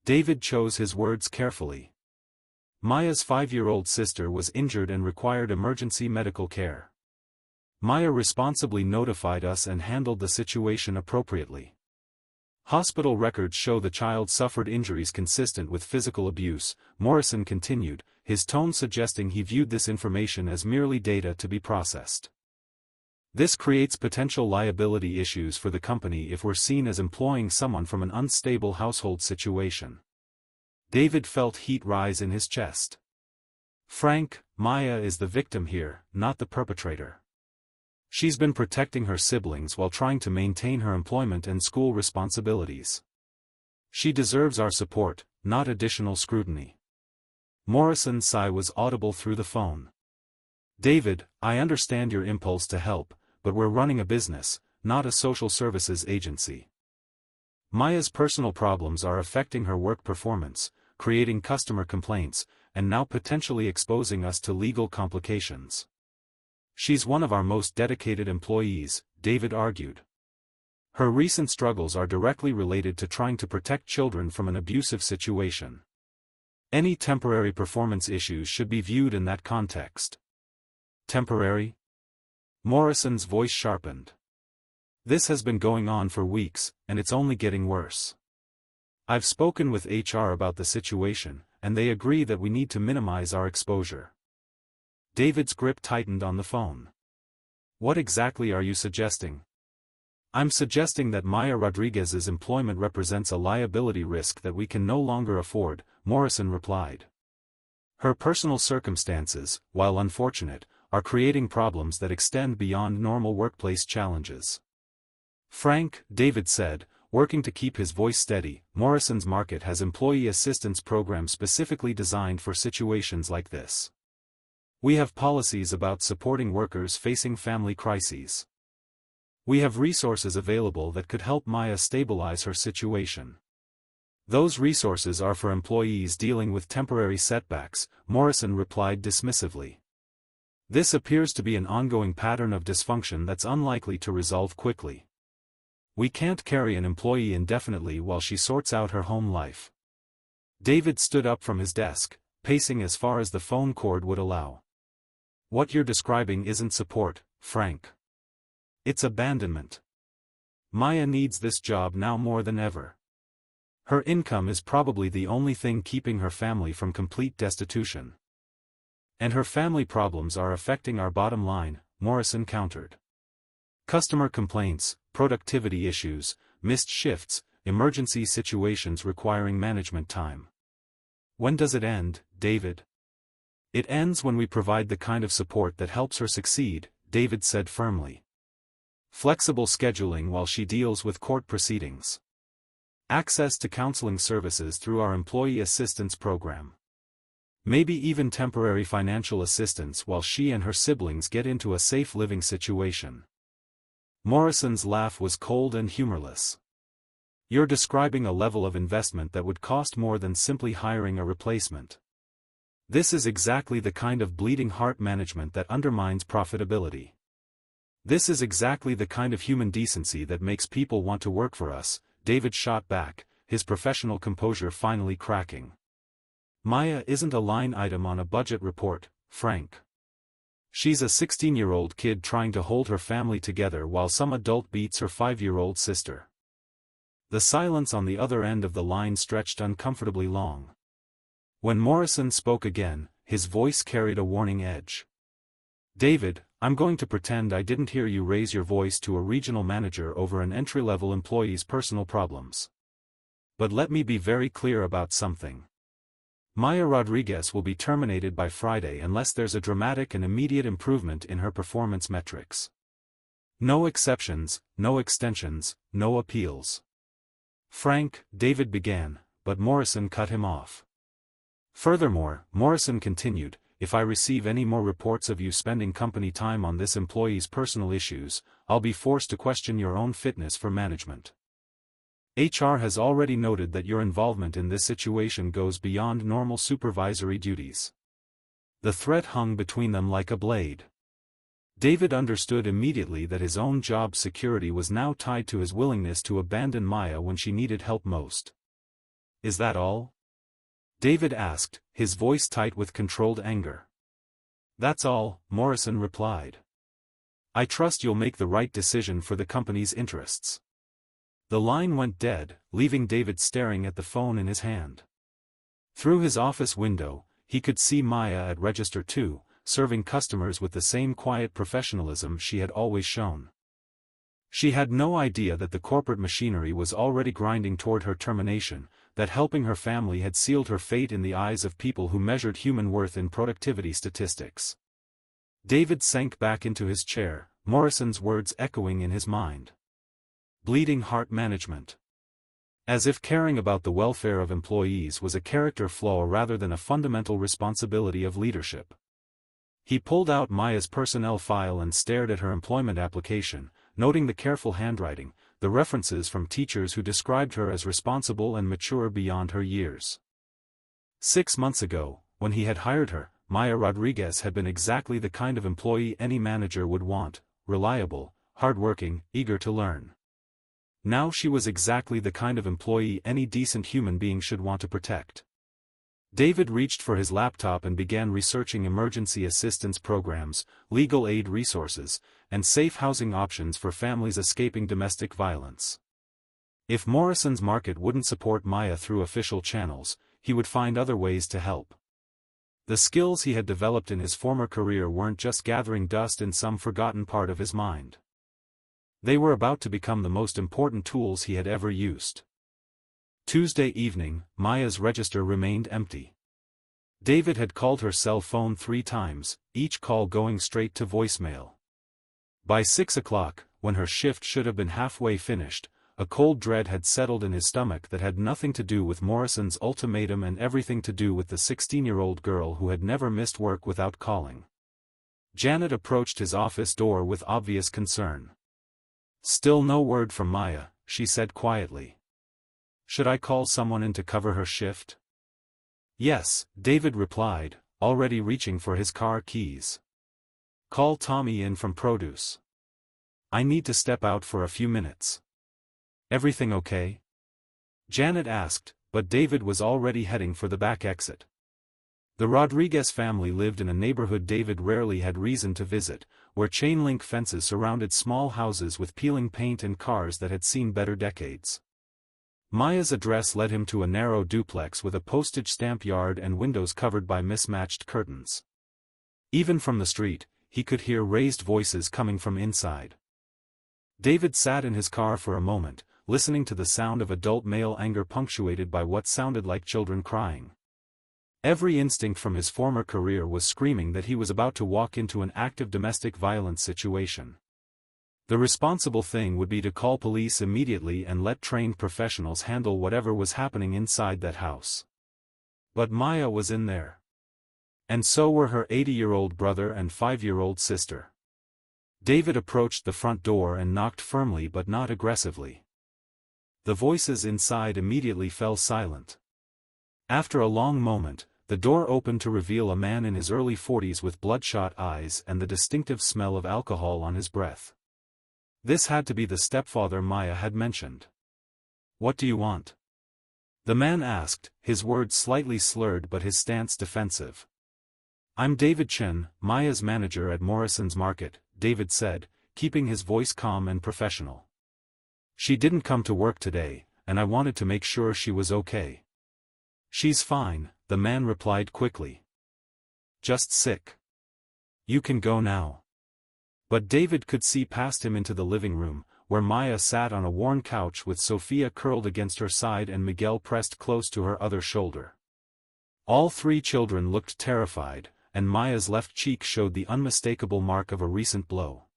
David chose his words carefully. Maya's 5-year-old sister was injured and required emergency medical care. Maya responsibly notified us and handled the situation appropriately. Hospital records show the child suffered injuries consistent with physical abuse, Morrison continued, his tone suggesting he viewed this information as merely data to be processed. "This creates potential liability issues for the company if we're seen as employing someone from an unstable household situation." David felt heat rise in his chest. "Frank, Maya is the victim here, not the perpetrator. She's been protecting her siblings while trying to maintain her employment and school responsibilities. She deserves our support, not additional scrutiny." Morrison's sigh was audible through the phone. "David, I understand your impulse to help, but we're running a business, not a social services agency. Maya's personal problems are affecting her work performance, creating customer complaints, and now potentially exposing us to legal complications. She's one of our most dedicated employees," David argued. "Her recent struggles are directly related to trying to protect children from an abusive situation. Any temporary performance issues should be viewed in that context." "Temporary?" Morrison's voice sharpened. "This has been going on for weeks, and it's only getting worse. I've spoken with HR about the situation, and they agree that we need to minimize our exposure." David's grip tightened on the phone. "What exactly are you suggesting?" "I'm suggesting that Maya Rodriguez's employment represents a liability risk that we can no longer afford," Morrison replied. "Her personal circumstances, while unfortunate, are creating problems that extend beyond normal workplace challenges." "Frank," David said, working to keep his voice steady, "Morrison's Market has employee assistance programs specifically designed for situations like this. We have policies about supporting workers facing family crises. We have resources available that could help Maya stabilize her situation. Those resources are for employees dealing with temporary setbacks," Morrison replied dismissively. "This appears to be an ongoing pattern of dysfunction that's unlikely to resolve quickly. We can't carry an employee indefinitely while she sorts out her home life." David stood up from his desk, pacing as far as the phone cord would allow. What you're describing isn't support, Frank. It's abandonment. Maya needs this job now more than ever. Her income is probably the only thing keeping her family from complete destitution. And her family problems are affecting our bottom line, Morrison countered. Customer complaints, productivity issues, missed shifts, emergency situations requiring management time. When does it end, David? It ends when we provide the kind of support that helps her succeed, David said firmly. Flexible scheduling while she deals with court proceedings. Access to counseling services through our employee assistance program. Maybe even temporary financial assistance while she and her siblings get into a safe living situation. Morrison's laugh was cold and humorless. You're describing a level of investment that would cost more than simply hiring a replacement. This is exactly the kind of bleeding heart management that undermines profitability. This is exactly the kind of human decency that makes people want to work for us, David shot back, his professional composure finally cracking. Maya isn't a line item on a budget report, Frank. She's a 16-year-old kid trying to hold her family together while some adult beats her 5-year-old sister. The silence on the other end of the line stretched uncomfortably long. When Morrison spoke again, his voice carried a warning edge. David, I'm going to pretend I didn't hear you raise your voice to a regional manager over an entry-level employee's personal problems. But let me be very clear about something. Maya Rodriguez will be terminated by Friday unless there's a dramatic and immediate improvement in her performance metrics. No exceptions, no extensions, no appeals. Frank, David began, but Morrison cut him off. Furthermore, Morrison continued, if I receive any more reports of you spending company time on this employee's personal issues, I'll be forced to question your own fitness for management. HR has already noted that your involvement in this situation goes beyond normal supervisory duties. The threat hung between them like a blade. David understood immediately that his own job security was now tied to his willingness to abandon Maya when she needed help most. Is that all? David asked, his voice tight with controlled anger. That's all, Morrison replied. I trust you'll make the right decision for the company's interests. The line went dead, leaving David staring at the phone in his hand. Through his office window, he could see Maya at Register 2, serving customers with the same quiet professionalism she had always shown. She had no idea that the corporate machinery was already grinding toward her termination, that helping her family had sealed her fate in the eyes of people who measured human worth in productivity statistics. David sank back into his chair, Morrison's words echoing in his mind. Bleeding heart management. As if caring about the welfare of employees was a character flaw rather than a fundamental responsibility of leadership. He pulled out Maya's personnel file and stared at her employment application, noting the careful handwriting, the references from teachers who described her as responsible and mature beyond her years. 6 months ago, when he had hired her, Maya Rodriguez had been exactly the kind of employee any manager would want, reliable, hardworking, eager to learn. Now she was exactly the kind of employee any decent human being should want to protect. David reached for his laptop and began researching emergency assistance programs, legal aid resources, and safe housing options for families escaping domestic violence. If Morrison's market wouldn't support Maya through official channels, he would find other ways to help. The skills he had developed in his former career weren't just gathering dust in some forgotten part of his mind. They were about to become the most important tools he had ever used. Tuesday evening, Maya's register remained empty. David had called her cell phone 3 times, each call going straight to voicemail. By 6 o'clock, when her shift should have been halfway finished, a cold dread had settled in his stomach that had nothing to do with Morrison's ultimatum and everything to do with the 16-year-old girl who had never missed work without calling. Janet approached his office door with obvious concern. Still no word from Maya, she said quietly. Should I call someone in to cover her shift? Yes, David replied, already reaching for his car keys. Call Tommy in from produce. I need to step out for a few minutes. Everything okay? Janet asked, but David was already heading for the back exit. The Rodriguez family lived in a neighborhood David rarely had reason to visit, where chain-link fences surrounded small houses with peeling paint and cars that had seen better decades. Maya's address led him to a narrow duplex with a postage stamp yard and windows covered by mismatched curtains. Even from the street, he could hear raised voices coming from inside. David sat in his car for a moment, listening to the sound of adult male anger punctuated by what sounded like children crying. Every instinct from his former career was screaming that he was about to walk into an active domestic violence situation. The responsible thing would be to call police immediately and let trained professionals handle whatever was happening inside that house. But Maya was in there. And so were her 80-year-old brother and 5-year-old sister. David approached the front door and knocked firmly but not aggressively. The voices inside immediately fell silent. After a long moment, the door opened to reveal a man in his early 40s with bloodshot eyes and the distinctive smell of alcohol on his breath. This had to be the stepfather Maya had mentioned. "What do you want?" the man asked, his words slightly slurred but his stance defensive. "I'm David Chen, Maya's manager at Morrison's Market," David said, keeping his voice calm and professional. "She didn't come to work today, and I wanted to make sure she was okay." "She's fine," the man replied quickly. "Just sick. You can go now." But David could see past him into the living room, where Maya sat on a worn couch with Sophia curled against her side and Miguel pressed close to her other shoulder. All three children looked terrified, and Maya's left cheek showed the unmistakable mark of a recent blow.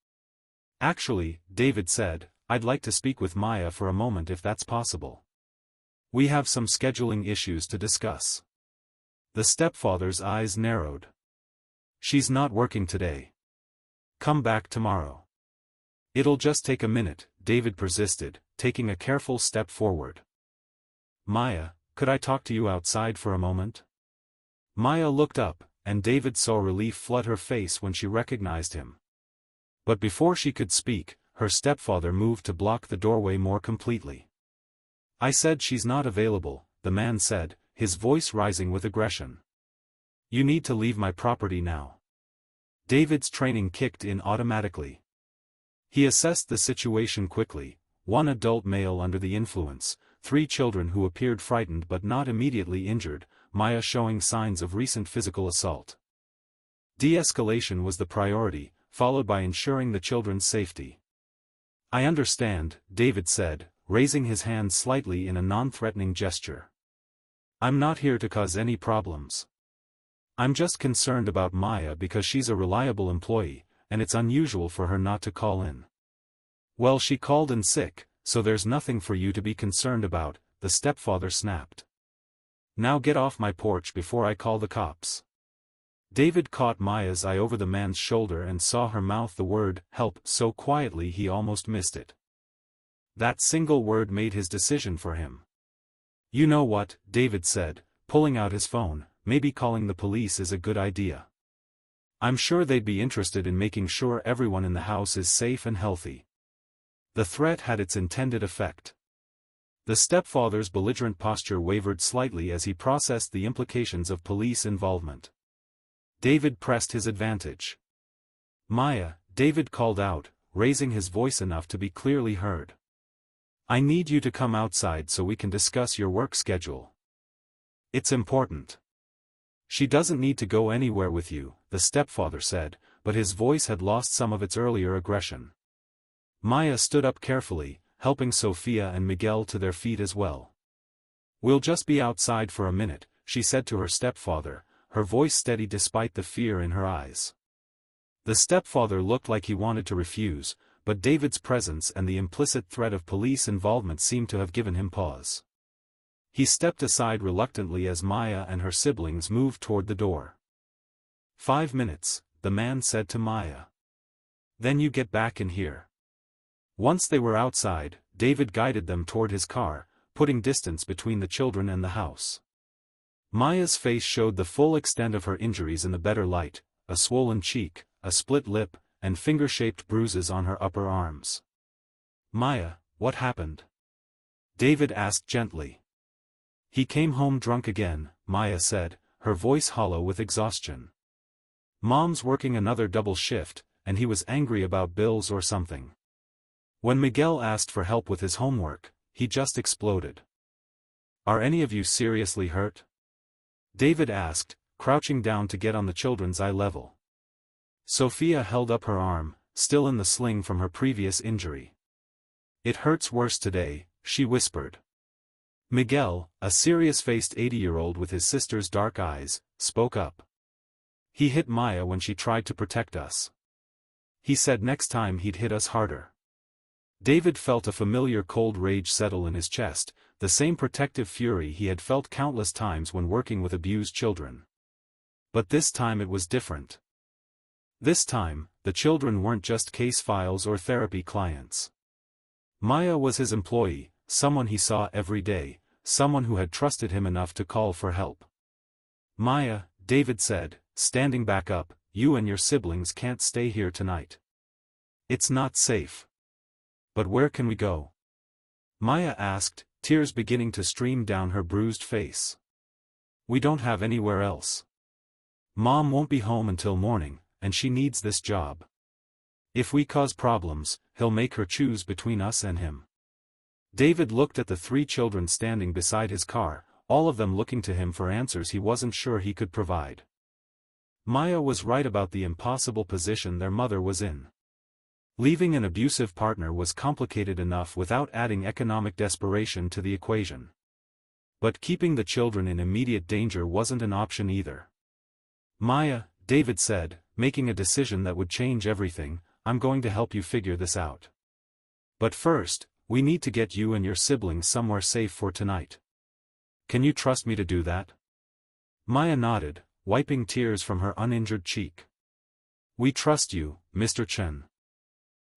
"Actually," David said, "I'd like to speak with Maya for a moment if that's possible. We have some scheduling issues to discuss." The stepfather's eyes narrowed. "She's not working today. Come back tomorrow." "It'll just take a minute," David persisted, taking a careful step forward. "Maya, could I talk to you outside for a moment?" Maya looked up, and David saw relief flood her face when she recognized him. But before she could speak, her stepfather moved to block the doorway more completely. "I said she's not available," the man said, his voice rising with aggression. "You need to leave my property now." David's training kicked in automatically. He assessed the situation quickly: one adult male under the influence, 3 children who appeared frightened but not immediately injured, Maya showing signs of recent physical assault. De-escalation was the priority, followed by ensuring the children's safety. "I understand," David said, raising his hand slightly in a non-threatening gesture. "I'm not here to cause any problems. I'm just concerned about Maya because she's a reliable employee, and it's unusual for her not to call in." "Well, she called in sick, so there's nothing for you to be concerned about," the stepfather snapped. "Now get off my porch before I call the cops." David caught Maya's eye over the man's shoulder and saw her mouth the word "help" so quietly he almost missed it. That single word made his decision for him. "You know what," David said, pulling out his phone, "maybe calling the police is a good idea. I'm sure they'd be interested in making sure everyone in the house is safe and healthy." The threat had its intended effect. The stepfather's belligerent posture wavered slightly as he processed the implications of police involvement. David pressed his advantage. "Maya," David called out, raising his voice enough to be clearly heard. "I need you to come outside so we can discuss your work schedule. It's important." "She doesn't need to go anywhere with you," the stepfather said, but his voice had lost some of its earlier aggression. Maya stood up carefully, helping Sophia and Miguel to their feet as well. "We'll just be outside for a minute," she said to her stepfather, her voice steady despite the fear in her eyes. The stepfather looked like he wanted to refuse, but David's presence and the implicit threat of police involvement seemed to have given him pause. He stepped aside reluctantly as Maya and her siblings moved toward the door. "5 minutes, the man said to Maya. "Then you get back in here." Once they were outside, David guided them toward his car, putting distance between the children and the house. Maya's face showed the full extent of her injuries in the better light: a swollen cheek, a split lip, and finger-shaped bruises on her upper arms. "Maya, what happened?" David asked gently. "He came home drunk again," Maya said, her voice hollow with exhaustion. Mom's working another double shift, and he was angry about bills or something. When Miguel asked for help with his homework, he just exploded. Are any of you seriously hurt? David asked, crouching down to get on the children's eye level. Sophia held up her arm, still in the sling from her previous injury. It hurts worse today, she whispered. Miguel, a serious-faced 80-year-old with his sister's dark eyes, spoke up. He hit Maya when she tried to protect us. He said next time he'd hit us harder. David felt a familiar cold rage settle in his chest, the same protective fury he had felt countless times when working with abused children. But this time it was different. This time, the children weren't just case files or therapy clients. Maya was his employee, someone he saw every day, someone who had trusted him enough to call for help. Maya, David said, standing back up, you and your siblings can't stay here tonight. It's not safe. But where can we go? Maya asked, tears beginning to stream down her bruised face. We don't have anywhere else. Mom won't be home until morning, and she needs this job. If we cause problems, he'll make her choose between us and him. David looked at the 3 children standing beside his car, all of them looking to him for answers he wasn't sure he could provide. Maya was right about the impossible position their mother was in. Leaving an abusive partner was complicated enough without adding economic desperation to the equation. But keeping the children in immediate danger wasn't an option either. Maya, David said, making a decision that would change everything, I'm going to help you figure this out. But first, we need to get you and your siblings somewhere safe for tonight. Can you trust me to do that? Maya nodded, wiping tears from her uninjured cheek. We trust you, Mr. Chen.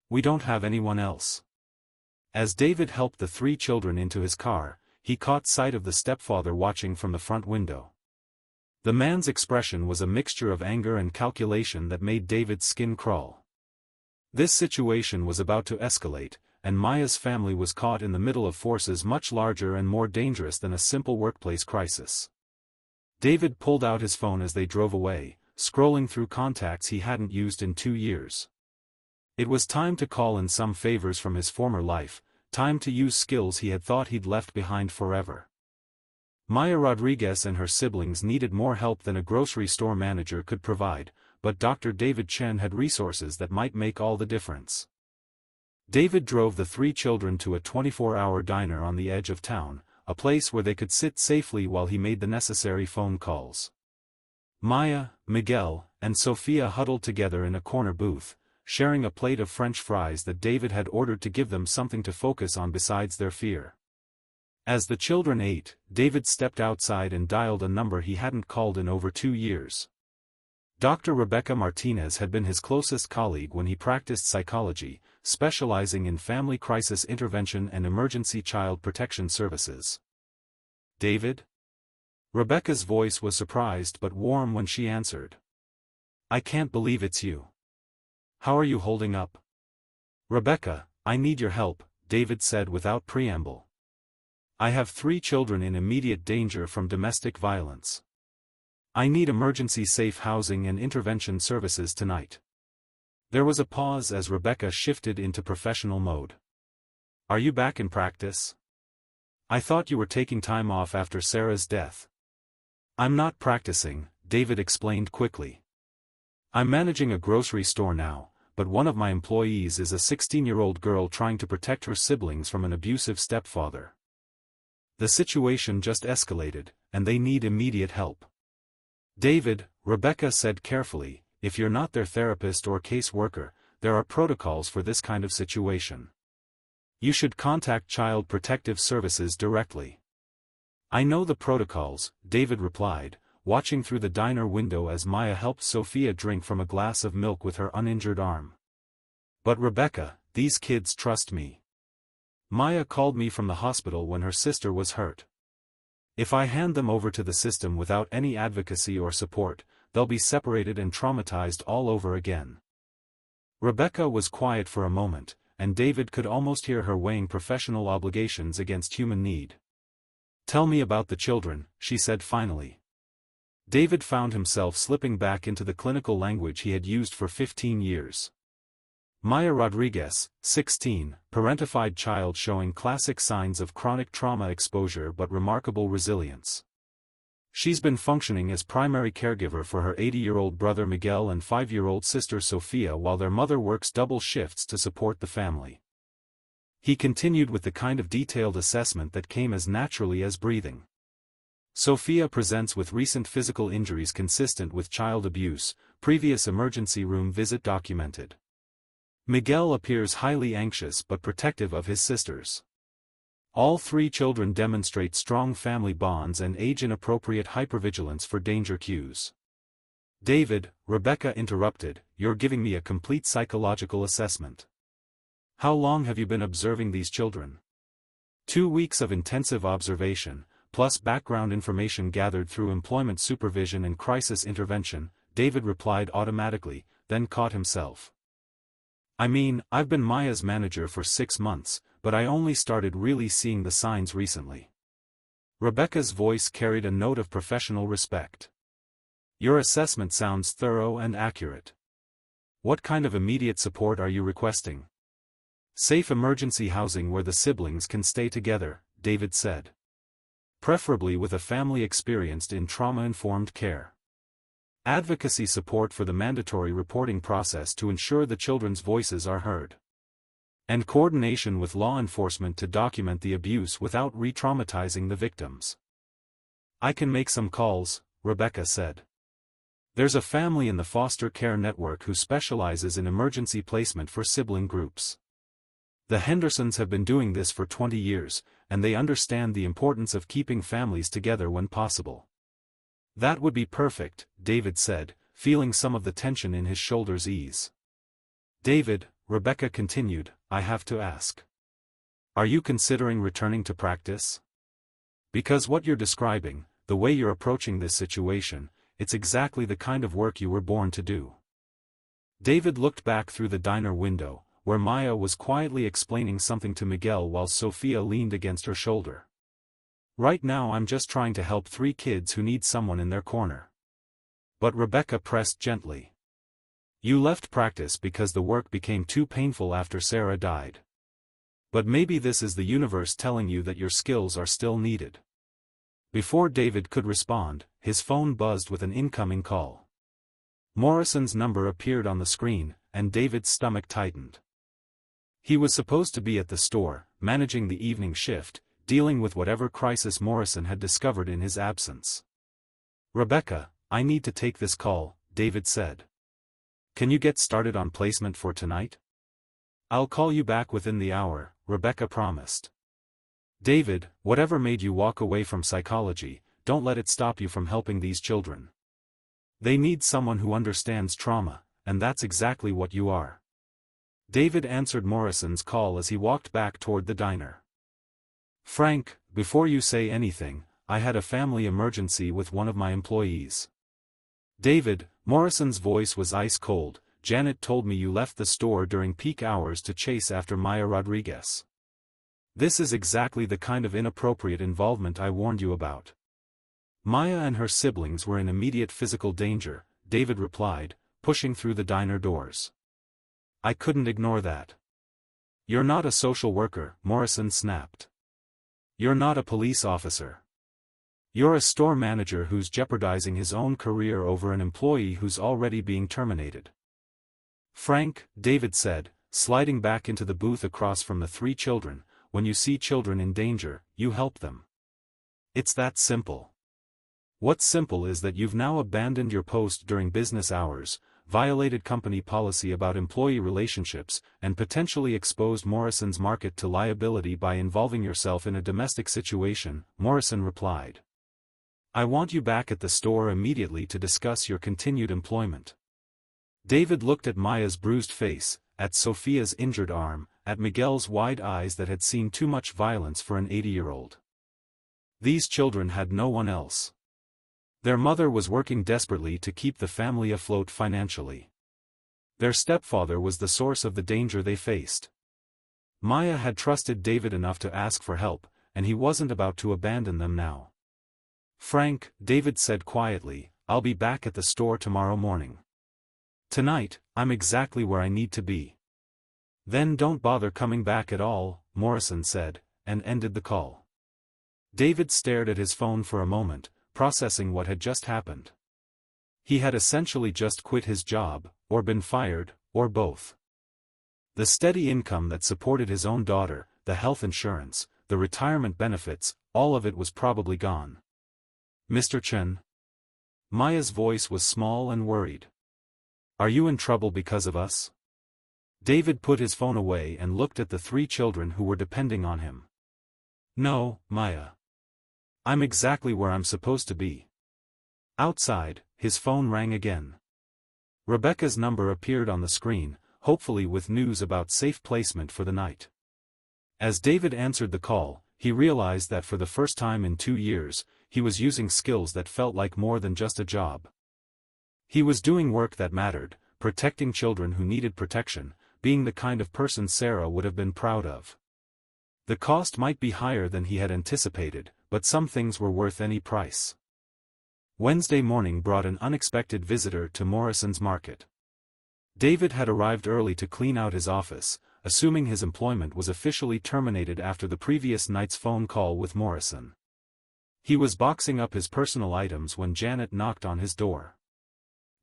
We don't have anyone else. As David helped the 3 children into his car, he caught sight of the stepfather watching from the front window. The man's expression was a mixture of anger and calculation that made David's skin crawl. This situation was about to escalate, and Maya's family was caught in the middle of forces much larger and more dangerous than a simple workplace crisis. David pulled out his phone as they drove away, scrolling through contacts he hadn't used in 2 years. It was time to call in some favors from his former life, time to use skills he had thought he'd left behind forever. Maya Rodriguez and her siblings needed more help than a grocery store manager could provide, but Dr. David Chen had resources that might make all the difference. David drove the 3 children to a 24-hour diner on the edge of town, a place where they could sit safely while he made the necessary phone calls. Maya, Miguel, and Sophia huddled together in a corner booth, sharing a plate of French fries that David had ordered to give them something to focus on besides their fear. As the children ate, David stepped outside and dialed a number he hadn't called in over 2 years. Dr. Rebecca Martinez had been his closest colleague when he practiced psychology, specializing in family crisis intervention and emergency child protection services. David? Rebecca's voice was surprised but warm when she answered. I can't believe it's you. How are you holding up? Rebecca, I need your help, David said without preamble. I have 3 children in immediate danger from domestic violence. I need emergency-safe housing and intervention services tonight. There was a pause as Rebecca shifted into professional mode. Are you back in practice? I thought you were taking time off after Sarah's death. I'm not practicing, David explained quickly. I'm managing a grocery store now, but one of my employees is a 16-year-old girl trying to protect her siblings from an abusive stepfather. The situation just escalated, and they need immediate help. David, Rebecca said carefully, if you're not their therapist or caseworker, there are protocols for this kind of situation. You should contact Child Protective Services directly. I know the protocols, David replied, watching through the diner window as Maya helped Sophia drink from a glass of milk with her uninjured arm. But Rebecca, these kids trust me. Maya called me from the hospital when her sister was hurt. If I hand them over to the system without any advocacy or support, they'll be separated and traumatized all over again. Rebecca was quiet for a moment, and David could almost hear her weighing professional obligations against human need. Tell me about the children, she said finally. David found himself slipping back into the clinical language he had used for 15 years. Maya Rodriguez, 16, parentified child showing classic signs of chronic trauma exposure but remarkable resilience. She's been functioning as primary caregiver for her 80-year-old brother Miguel and 5-year-old sister Sofia while their mother works double shifts to support the family. He continued with the kind of detailed assessment that came as naturally as breathing. Sofia presents with recent physical injuries consistent with child abuse, previous emergency room visit documented. Miguel appears highly anxious but protective of his sisters. All 3 children demonstrate strong family bonds and age-inappropriate hypervigilance for danger cues. David, Rebecca interrupted, "You're giving me a complete psychological assessment. How long have you been observing these children?" 2 weeks of intensive observation, plus background information gathered through employment supervision and crisis intervention, David replied automatically, then caught himself. "I mean, I've been Maya's manager for 6 months, but I only started really seeing the signs recently." Rebecca's voice carried a note of professional respect. "Your assessment sounds thorough and accurate. What kind of immediate support are you requesting?" "Safe emergency housing where the siblings can stay together," David said. "Preferably with a family experienced in trauma-informed care. Advocacy support for the mandatory reporting process to ensure the children's voices are heard. And coordination with law enforcement to document the abuse without re-traumatizing the victims." "I can make some calls," Rebecca said. "There's a family in the foster care network who specializes in emergency placement for sibling groups. The Hendersons have been doing this for 20 years, and they understand the importance of keeping families together when possible." "That would be perfect," David said, feeling some of the tension in his shoulders ease. "David," Rebecca continued, "I have to ask. Are you considering returning to practice? Because what you're describing, the way you're approaching this situation, it's exactly the kind of work you were born to do." David looked back through the diner window, where Maya was quietly explaining something to Miguel while Sofia leaned against her shoulder. "Right now I'm just trying to help 3 kids who need someone in their corner." But Rebecca pressed gently. "You left practice because the work became too painful after Sarah died. But maybe this is the universe telling you that your skills are still needed." Before David could respond, his phone buzzed with an incoming call. Morrison's number appeared on the screen, and David's stomach tightened. He was supposed to be at the store, managing the evening shift, dealing with whatever crisis Morrison had discovered in his absence. "Rebecca, I need to take this call," David said. "Can you get started on placement for tonight?" "I'll call you back within the hour," Rebecca promised. "David, whatever made you walk away from psychology, don't let it stop you from helping these children. They need someone who understands trauma, and that's exactly what you are." David answered Morrison's call as he walked back toward the diner. "Frank, before you say anything, I had a family emergency with one of my employees." "David," Morrison's voice was ice cold, "Janet told me you left the store during peak hours to chase after Maya Rodriguez. This is exactly the kind of inappropriate involvement I warned you about." "Maya and her siblings were in immediate physical danger," David replied, pushing through the diner doors. "I couldn't ignore that." "You're not a social worker," Morrison snapped. "You're not a police officer. You're a store manager who's jeopardizing his own career over an employee who's already being terminated." "Frank," David said, sliding back into the booth across from the 3 children, "when you see children in danger, you help them. It's that simple. What's simple is that you've now abandoned your post during business hours, violated company policy about employee relationships, and potentially exposed Morrison's market to liability by involving yourself in a domestic situation," Morrison replied. "I want you back at the store immediately to discuss your continued employment." David looked at Maya's bruised face, at Sofia's injured arm, at Miguel's wide eyes that had seen too much violence for an 80-year-old. These children had no one else. Their mother was working desperately to keep the family afloat financially. Their stepfather was the source of the danger they faced. Maya had trusted David enough to ask for help, and he wasn't about to abandon them now. "Frank," David said quietly, I'll be back at the store tomorrow morning. Tonight, I'm exactly where I need to be. Then don't bother coming back at all, Morrison said, and ended the call. David stared at his phone for a moment, processing what had just happened. He had essentially just quit his job, or been fired, or both. The steady income that supported his own daughter, the health insurance, the retirement benefits, all of it was probably gone. Mr. Chen? Maya's voice was small and worried. Are you in trouble because of us? David put his phone away and looked at the 3 children who were depending on him. No, Maya. I'm exactly where I'm supposed to be. Outside, his phone rang again. Rebecca's number appeared on the screen, hopefully with news about safe placement for the night. As David answered the call, he realized that for the first time in 2 years, he was using skills that felt like more than just a job. He was doing work that mattered, protecting children who needed protection, being the kind of person Sarah would have been proud of. The cost might be higher than he had anticipated, but some things were worth any price. Wednesday morning brought an unexpected visitor to Morrison's market. David had arrived early to clean out his office, assuming his employment was officially terminated after the previous night's phone call with Morrison. He was boxing up his personal items when Janet knocked on his door.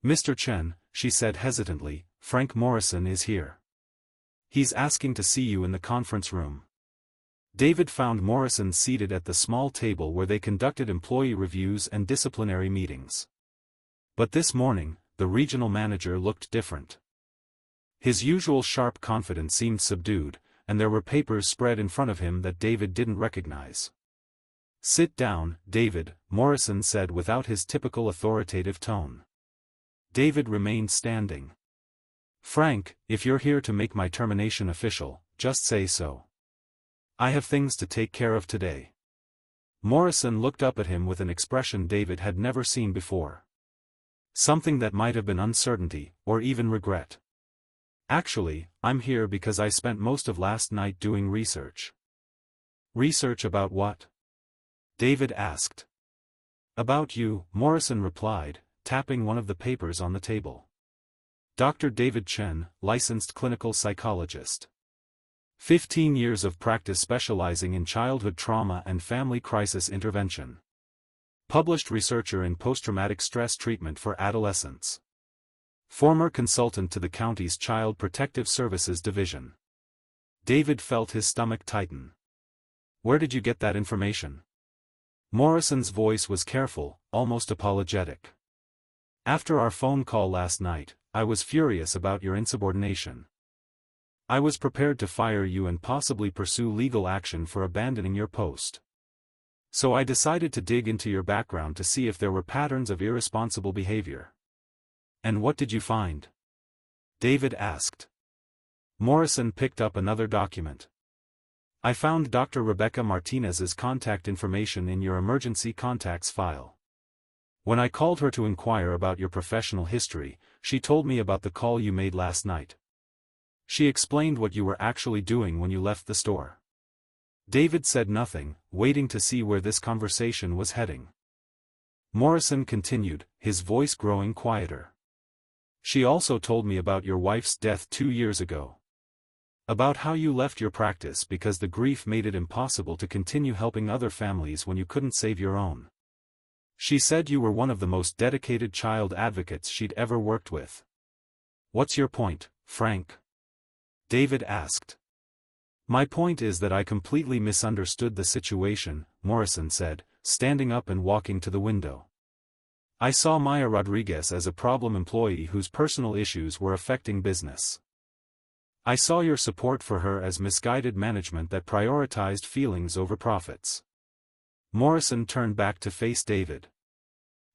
Mr. Chen, she said hesitantly, Frank Morrison is here. He's asking to see you in the conference room. David found Morrison seated at the small table where they conducted employee reviews and disciplinary meetings. But this morning, the regional manager looked different. His usual sharp confidence seemed subdued, and there were papers spread in front of him that David didn't recognize. Sit down, David, Morrison said without his typical authoritative tone. David remained standing. Frank, if you're here to make my termination official, just say so. I have things to take care of today. Morrison looked up at him with an expression David had never seen before. Something that might have been uncertainty, or even regret. Actually, I'm here because I spent most of last night doing research. Research about what? David asked. About you, Morrison replied, tapping one of the papers on the table. Dr. David Chen, licensed clinical psychologist. 15 years of practice specializing in childhood trauma and family crisis intervention. Published researcher in post-traumatic stress treatment for adolescents. Former consultant to the county's Child Protective Services Division. David felt his stomach tighten. Where did you get that information? Morrison's voice was careful, almost apologetic. After our phone call last night, I was furious about your insubordination. I was prepared to fire you and possibly pursue legal action for abandoning your post. So I decided to dig into your background to see if there were patterns of irresponsible behavior. And what did you find? David asked. Morrison picked up another document. I found Dr. Rebecca Martinez's contact information in your emergency contacts file. When I called her to inquire about your professional history, she told me about the call you made last night. She explained what you were actually doing when you left the store. David said nothing, waiting to see where this conversation was heading. Morrison continued, his voice growing quieter. She also told me about your wife's death 2 years ago. About how you left your practice because the grief made it impossible to continue helping other families when you couldn't save your own. She said you were one of the most dedicated child advocates she'd ever worked with. What's your point, Frank? David asked. My point is that I completely misunderstood the situation, Morrison said, standing up and walking to the window. I saw Maya Rodriguez as a problem employee whose personal issues were affecting business. I saw your support for her as misguided management that prioritized feelings over profits. Morrison turned back to face David.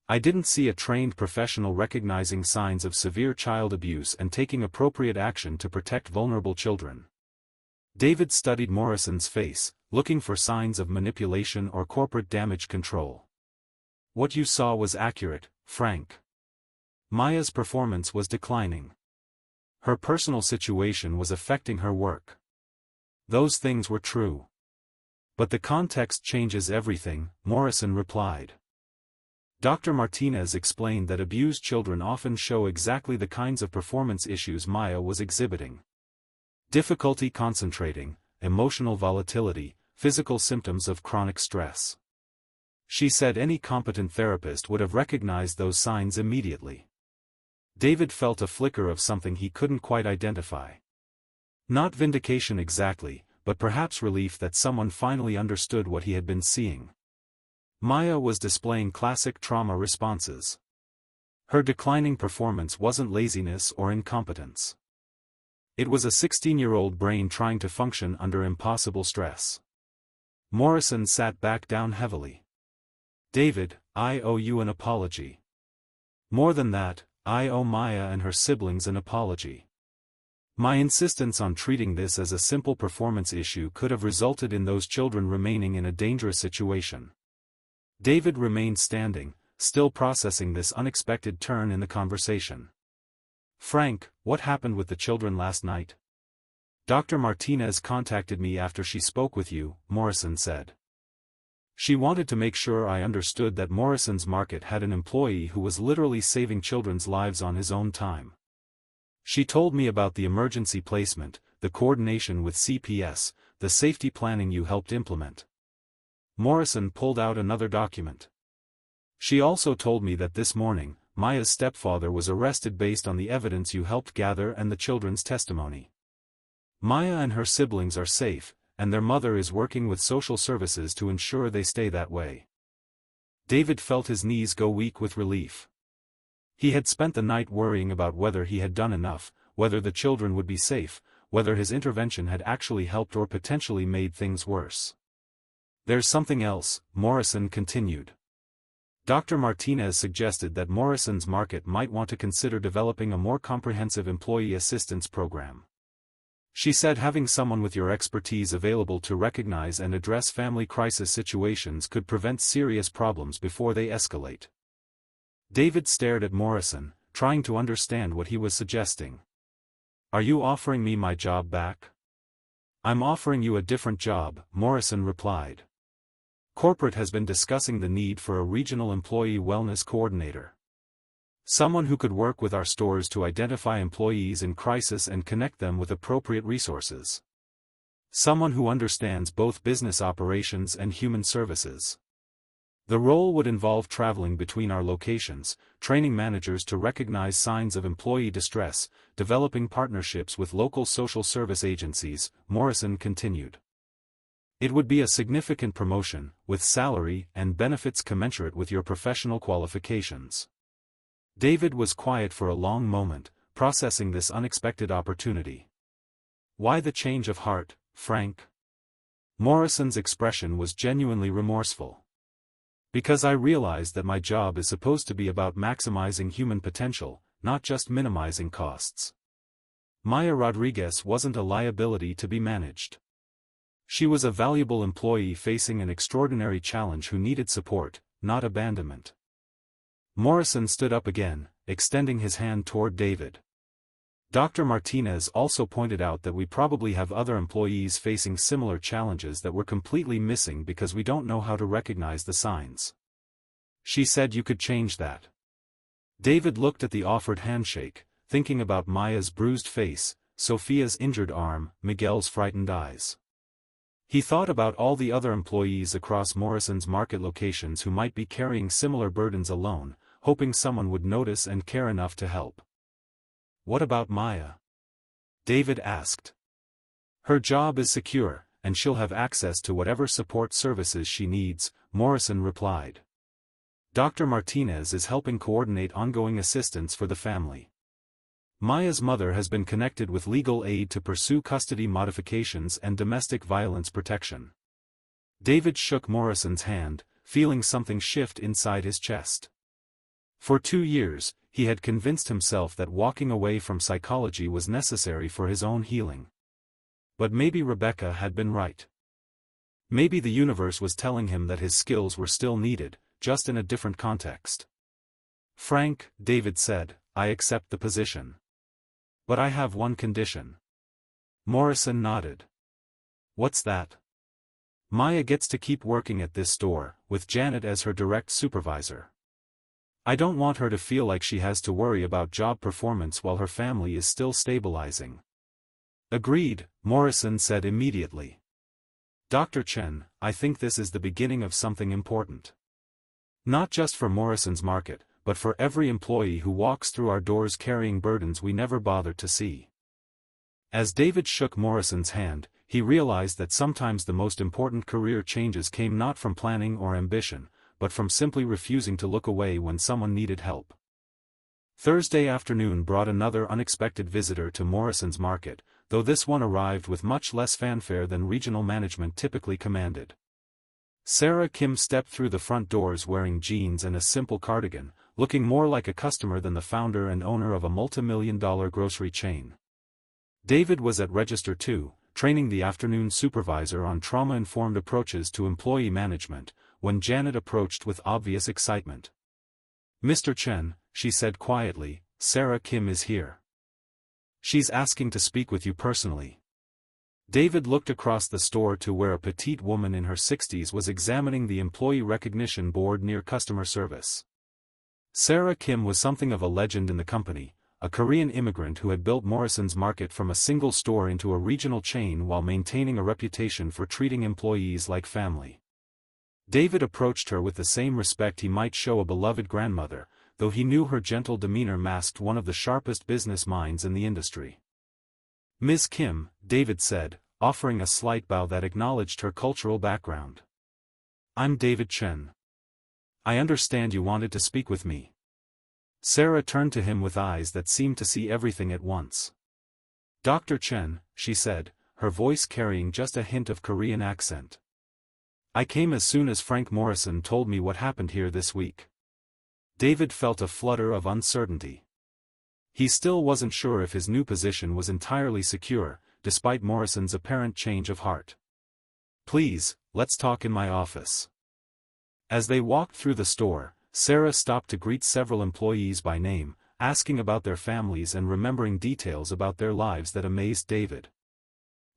I didn't see a trained professional recognizing signs of severe child abuse and taking appropriate action to protect vulnerable children. David studied Morrison's face, looking for signs of manipulation or corporate damage control. What you saw was accurate, Frank. Maya's performance was declining. Her personal situation was affecting her work. Those things were true. But the context changes everything, Morrison replied. Dr. Martinez explained that abused children often show exactly the kinds of performance issues Maya was exhibiting. Difficulty concentrating, emotional volatility, physical symptoms of chronic stress. She said any competent therapist would have recognized those signs immediately. David felt a flicker of something he couldn't quite identify. Not vindication exactly, but perhaps relief that someone finally understood what he had been seeing. Maya was displaying classic trauma responses. Her declining performance wasn't laziness or incompetence. It was a 16-year-old brain trying to function under impossible stress. Morrison sat back down heavily. David, I owe you an apology. More than that, I owe Maya and her siblings an apology. My insistence on treating this as a simple performance issue could have resulted in those children remaining in a dangerous situation. David remained standing, still processing this unexpected turn in the conversation. Frank, what happened with the children last night? Dr. Martinez contacted me after she spoke with you, Morrison said. She wanted to make sure I understood that Morrison's Market had an employee who was literally saving children's lives on his own time. She told me about the emergency placement, the coordination with CPS, the safety planning you helped implement. Morrison pulled out another document. She also told me that this morning, Maya's stepfather was arrested based on the evidence you helped gather and the children's testimony. Maya and her siblings are safe, and their mother is working with social services to ensure they stay that way. David felt his knees go weak with relief. He had spent the night worrying about whether he had done enough, whether the children would be safe, whether his intervention had actually helped or potentially made things worse. There's something else, Morrison continued. Dr. Martinez suggested that Morrison's Market might want to consider developing a more comprehensive employee assistance program. She said having someone with your expertise available to recognize and address family crisis situations could prevent serious problems before they escalate. David stared at Morrison, trying to understand what he was suggesting. Are you offering me my job back? I'm offering you a different job, Morrison replied. Corporate has been discussing the need for a regional employee wellness coordinator. Someone who could work with our stores to identify employees in crisis and connect them with appropriate resources. Someone who understands both business operations and human services. The role would involve traveling between our locations, training managers to recognize signs of employee distress, developing partnerships with local social service agencies, Morrison continued. It would be a significant promotion, with salary and benefits commensurate with your professional qualifications. David was quiet for a long moment, processing this unexpected opportunity. Why the change of heart, Frank? Morrison's expression was genuinely remorseful. Because I realized that my job is supposed to be about maximizing human potential, not just minimizing costs. Maya Rodriguez wasn't a liability to be managed. She was a valuable employee facing an extraordinary challenge who needed support, not abandonment. Morrison stood up again, extending his hand toward David. Dr. Martinez also pointed out that we probably have other employees facing similar challenges that we're completely missing because we don't know how to recognize the signs. She said you could change that. David looked at the offered handshake, thinking about Maya's bruised face, Sophia's injured arm, Miguel's frightened eyes. He thought about all the other employees across Morrison's Market locations who might be carrying similar burdens alone, hoping someone would notice and care enough to help. What about Maya? David asked. Her job is secure, and she'll have access to whatever support services she needs, Morrison replied. Dr. Martinez is helping coordinate ongoing assistance for the family. Maya's mother has been connected with legal aid to pursue custody modifications and domestic violence protection. David shook Morrison's hand, feeling something shift inside his chest. For 2 years, he had convinced himself that walking away from psychology was necessary for his own healing. But maybe Rebecca had been right. Maybe the universe was telling him that his skills were still needed, just in a different context. Frank, David said, I accept the position. But I have one condition. Morrison nodded. What's that? Maya gets to keep working at this store, with Janet as her direct supervisor. I don't want her to feel like she has to worry about job performance while her family is still stabilizing. Agreed, Morrison said immediately. Dr. Chen, I think this is the beginning of something important. Not just for Morrison's Market, but for every employee who walks through our doors carrying burdens we never bothered to see. As David shook Morrison's hand, he realized that sometimes the most important career changes came not from planning or ambition, but from simply refusing to look away when someone needed help. Thursday afternoon brought another unexpected visitor to Morrison's Market, though this one arrived with much less fanfare than regional management typically commanded. Sarah Kim stepped through the front doors wearing jeans and a simple cardigan, looking more like a customer than the founder and owner of a multi-million-dollar grocery chain. David was at Register 2, training the afternoon supervisor on trauma-informed approaches to employee management, when Janet approached with obvious excitement. "Mr. Chen," she said quietly, "Sarah Kim is here. She's asking to speak with you personally." David looked across the store to where a petite woman in her 60s was examining the employee recognition board near customer service. Sarah Kim was something of a legend in the company, a Korean immigrant who had built Morrison's Market from a single store into a regional chain while maintaining a reputation for treating employees like family. David approached her with the same respect he might show a beloved grandmother, though he knew her gentle demeanor masked one of the sharpest business minds in the industry. "Ms. Kim," David said, offering a slight bow that acknowledged her cultural background. "I'm David Chen. I understand you wanted to speak with me." Sarah turned to him with eyes that seemed to see everything at once. "Dr. Chen," she said, her voice carrying just a hint of Korean accent. "I came as soon as Frank Morrison told me what happened here this week." David felt a flutter of uncertainty. He still wasn't sure if his new position was entirely secure, despite Morrison's apparent change of heart. "Please, let's talk in my office." As they walked through the store, Sarah stopped to greet several employees by name, asking about their families and remembering details about their lives that amazed David.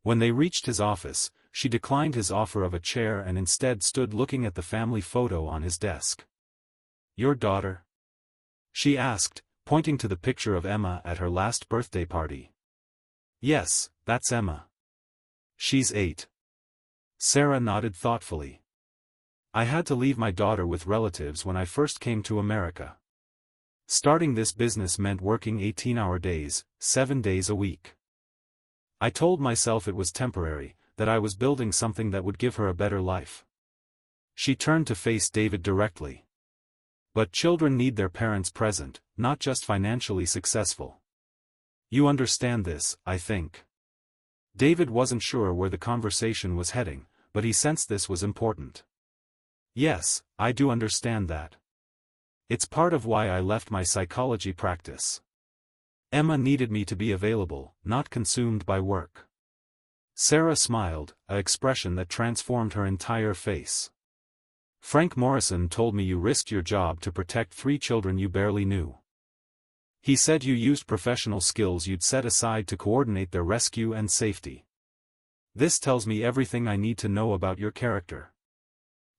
When they reached his office, she declined his offer of a chair and instead stood looking at the family photo on his desk. "Your daughter?" she asked, pointing to the picture of Emma at her last birthday party. "Yes, that's Emma. She's 8. Sarah nodded thoughtfully. "I had to leave my daughter with relatives when I first came to America. Starting this business meant working 18-hour days, 7 days a week. I told myself it was temporary, that I was building something that would give her a better life." She turned to face David directly. "But children need their parents present, not just financially successful. You understand this, I think." David wasn't sure where the conversation was heading, but he sensed this was important. "Yes, I do understand that. It's part of why I left my psychology practice. Emma needed me to be available, not consumed by work." Sarah smiled, an expression that transformed her entire face. "Frank Morrison told me you risked your job to protect 3 children you barely knew. He said you used professional skills you'd set aside to coordinate their rescue and safety. This tells me everything I need to know about your character."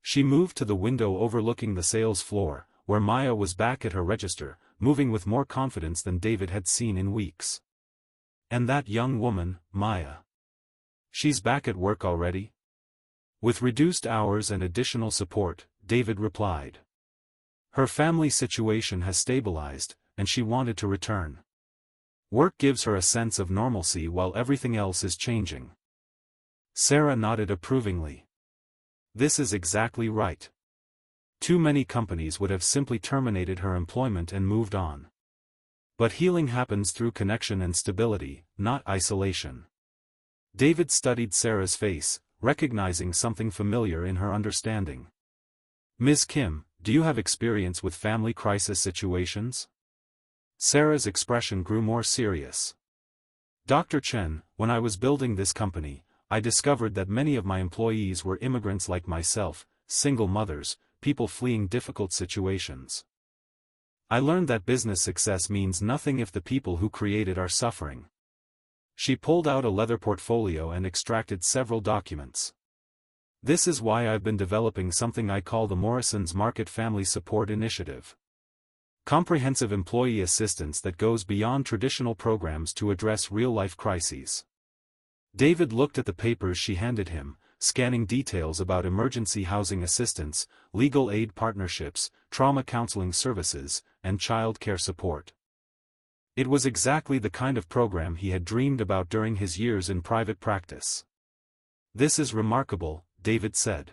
She moved to the window overlooking the sales floor, where Maya was back at her register, moving with more confidence than David had seen in weeks. "And that young woman, Maya. She's back at work already?" "With reduced hours and additional support," David replied. "Her family situation has stabilized, and she wanted to return. Work gives her a sense of normalcy while everything else is changing." Sarah nodded approvingly. "This is exactly right. Too many companies would have simply terminated her employment and moved on. But healing happens through connection and stability, not isolation." David studied Sarah's face, recognizing something familiar in her understanding. "Ms. Kim, do you have experience with family crisis situations?" Sarah's expression grew more serious. "Dr. Chen, when I was building this company, I discovered that many of my employees were immigrants like myself, single mothers, people fleeing difficult situations. I learned that business success means nothing if the people who create it are suffering." She pulled out a leather portfolio and extracted several documents. "This is why I've been developing something I call the Morrison's Market Family Support Initiative. Comprehensive employee assistance that goes beyond traditional programs to address real-life crises. David looked at the papers she handed him, scanning details about emergency housing assistance, legal aid partnerships, trauma counseling services, and child care support. It was exactly the kind of program he had dreamed about during his years in private practice. "This is remarkable," David said.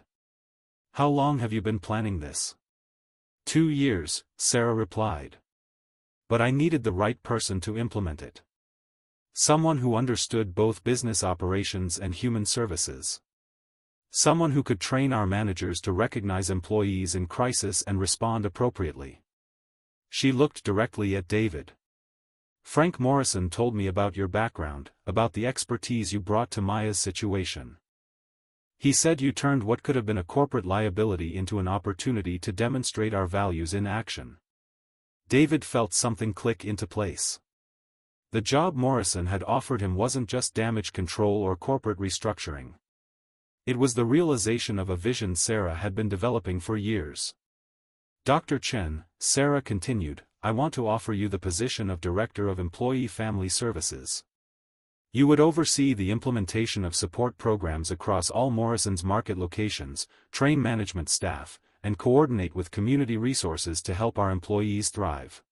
"How long have you been planning this?" 2 years, Sarah replied. "But I needed the right person to implement it. Someone who understood both business operations and human services. Someone who could train our managers to recognize employees in crisis and respond appropriately." She looked directly at David. "Frank Morrison told me about your background, about the expertise you brought to Maya's situation. He said you turned what could have been a corporate liability into an opportunity to demonstrate our values in action." David felt something click into place. The job Morrison had offered him wasn't just damage control or corporate restructuring. It was the realization of a vision Sarah had been developing for years. "Dr. Chen," Sarah continued, "I want to offer you the position of Director of Employee Family Services. You would oversee the implementation of support programs across all Morrison's market locations, train management staff, and coordinate with community resources to help our employees thrive."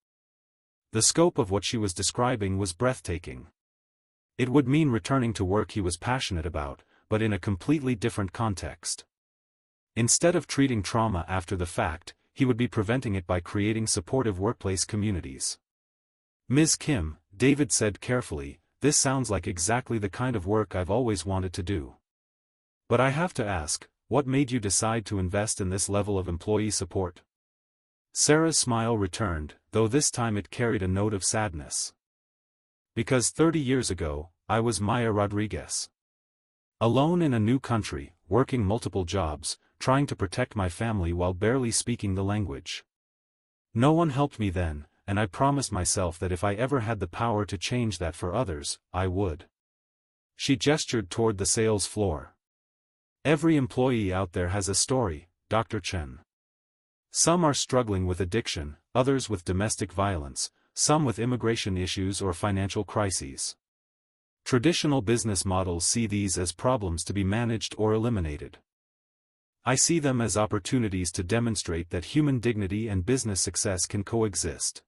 The scope of what she was describing was breathtaking. It would mean returning to work he was passionate about, but in a completely different context. Instead of treating trauma after the fact, he would be preventing it by creating supportive workplace communities. "Ms. Kim," David said carefully, "this sounds like exactly the kind of work I've always wanted to do. But I have to ask, what made you decide to invest in this level of employee support?" Sarah's smile returned, though this time it carried a note of sadness. "Because 30 years ago, I was Maya Rodriguez. Alone in a new country, working multiple jobs, trying to protect my family while barely speaking the language. No one helped me then, and I promised myself that if I ever had the power to change that for others, I would." She gestured toward the sales floor. "Every employee out there has a story, Dr. Chen. Some are struggling with addiction, others with domestic violence, some with immigration issues or financial crises. Traditional business models see these as problems to be managed or eliminated. I see them as opportunities to demonstrate that human dignity and business success can coexist."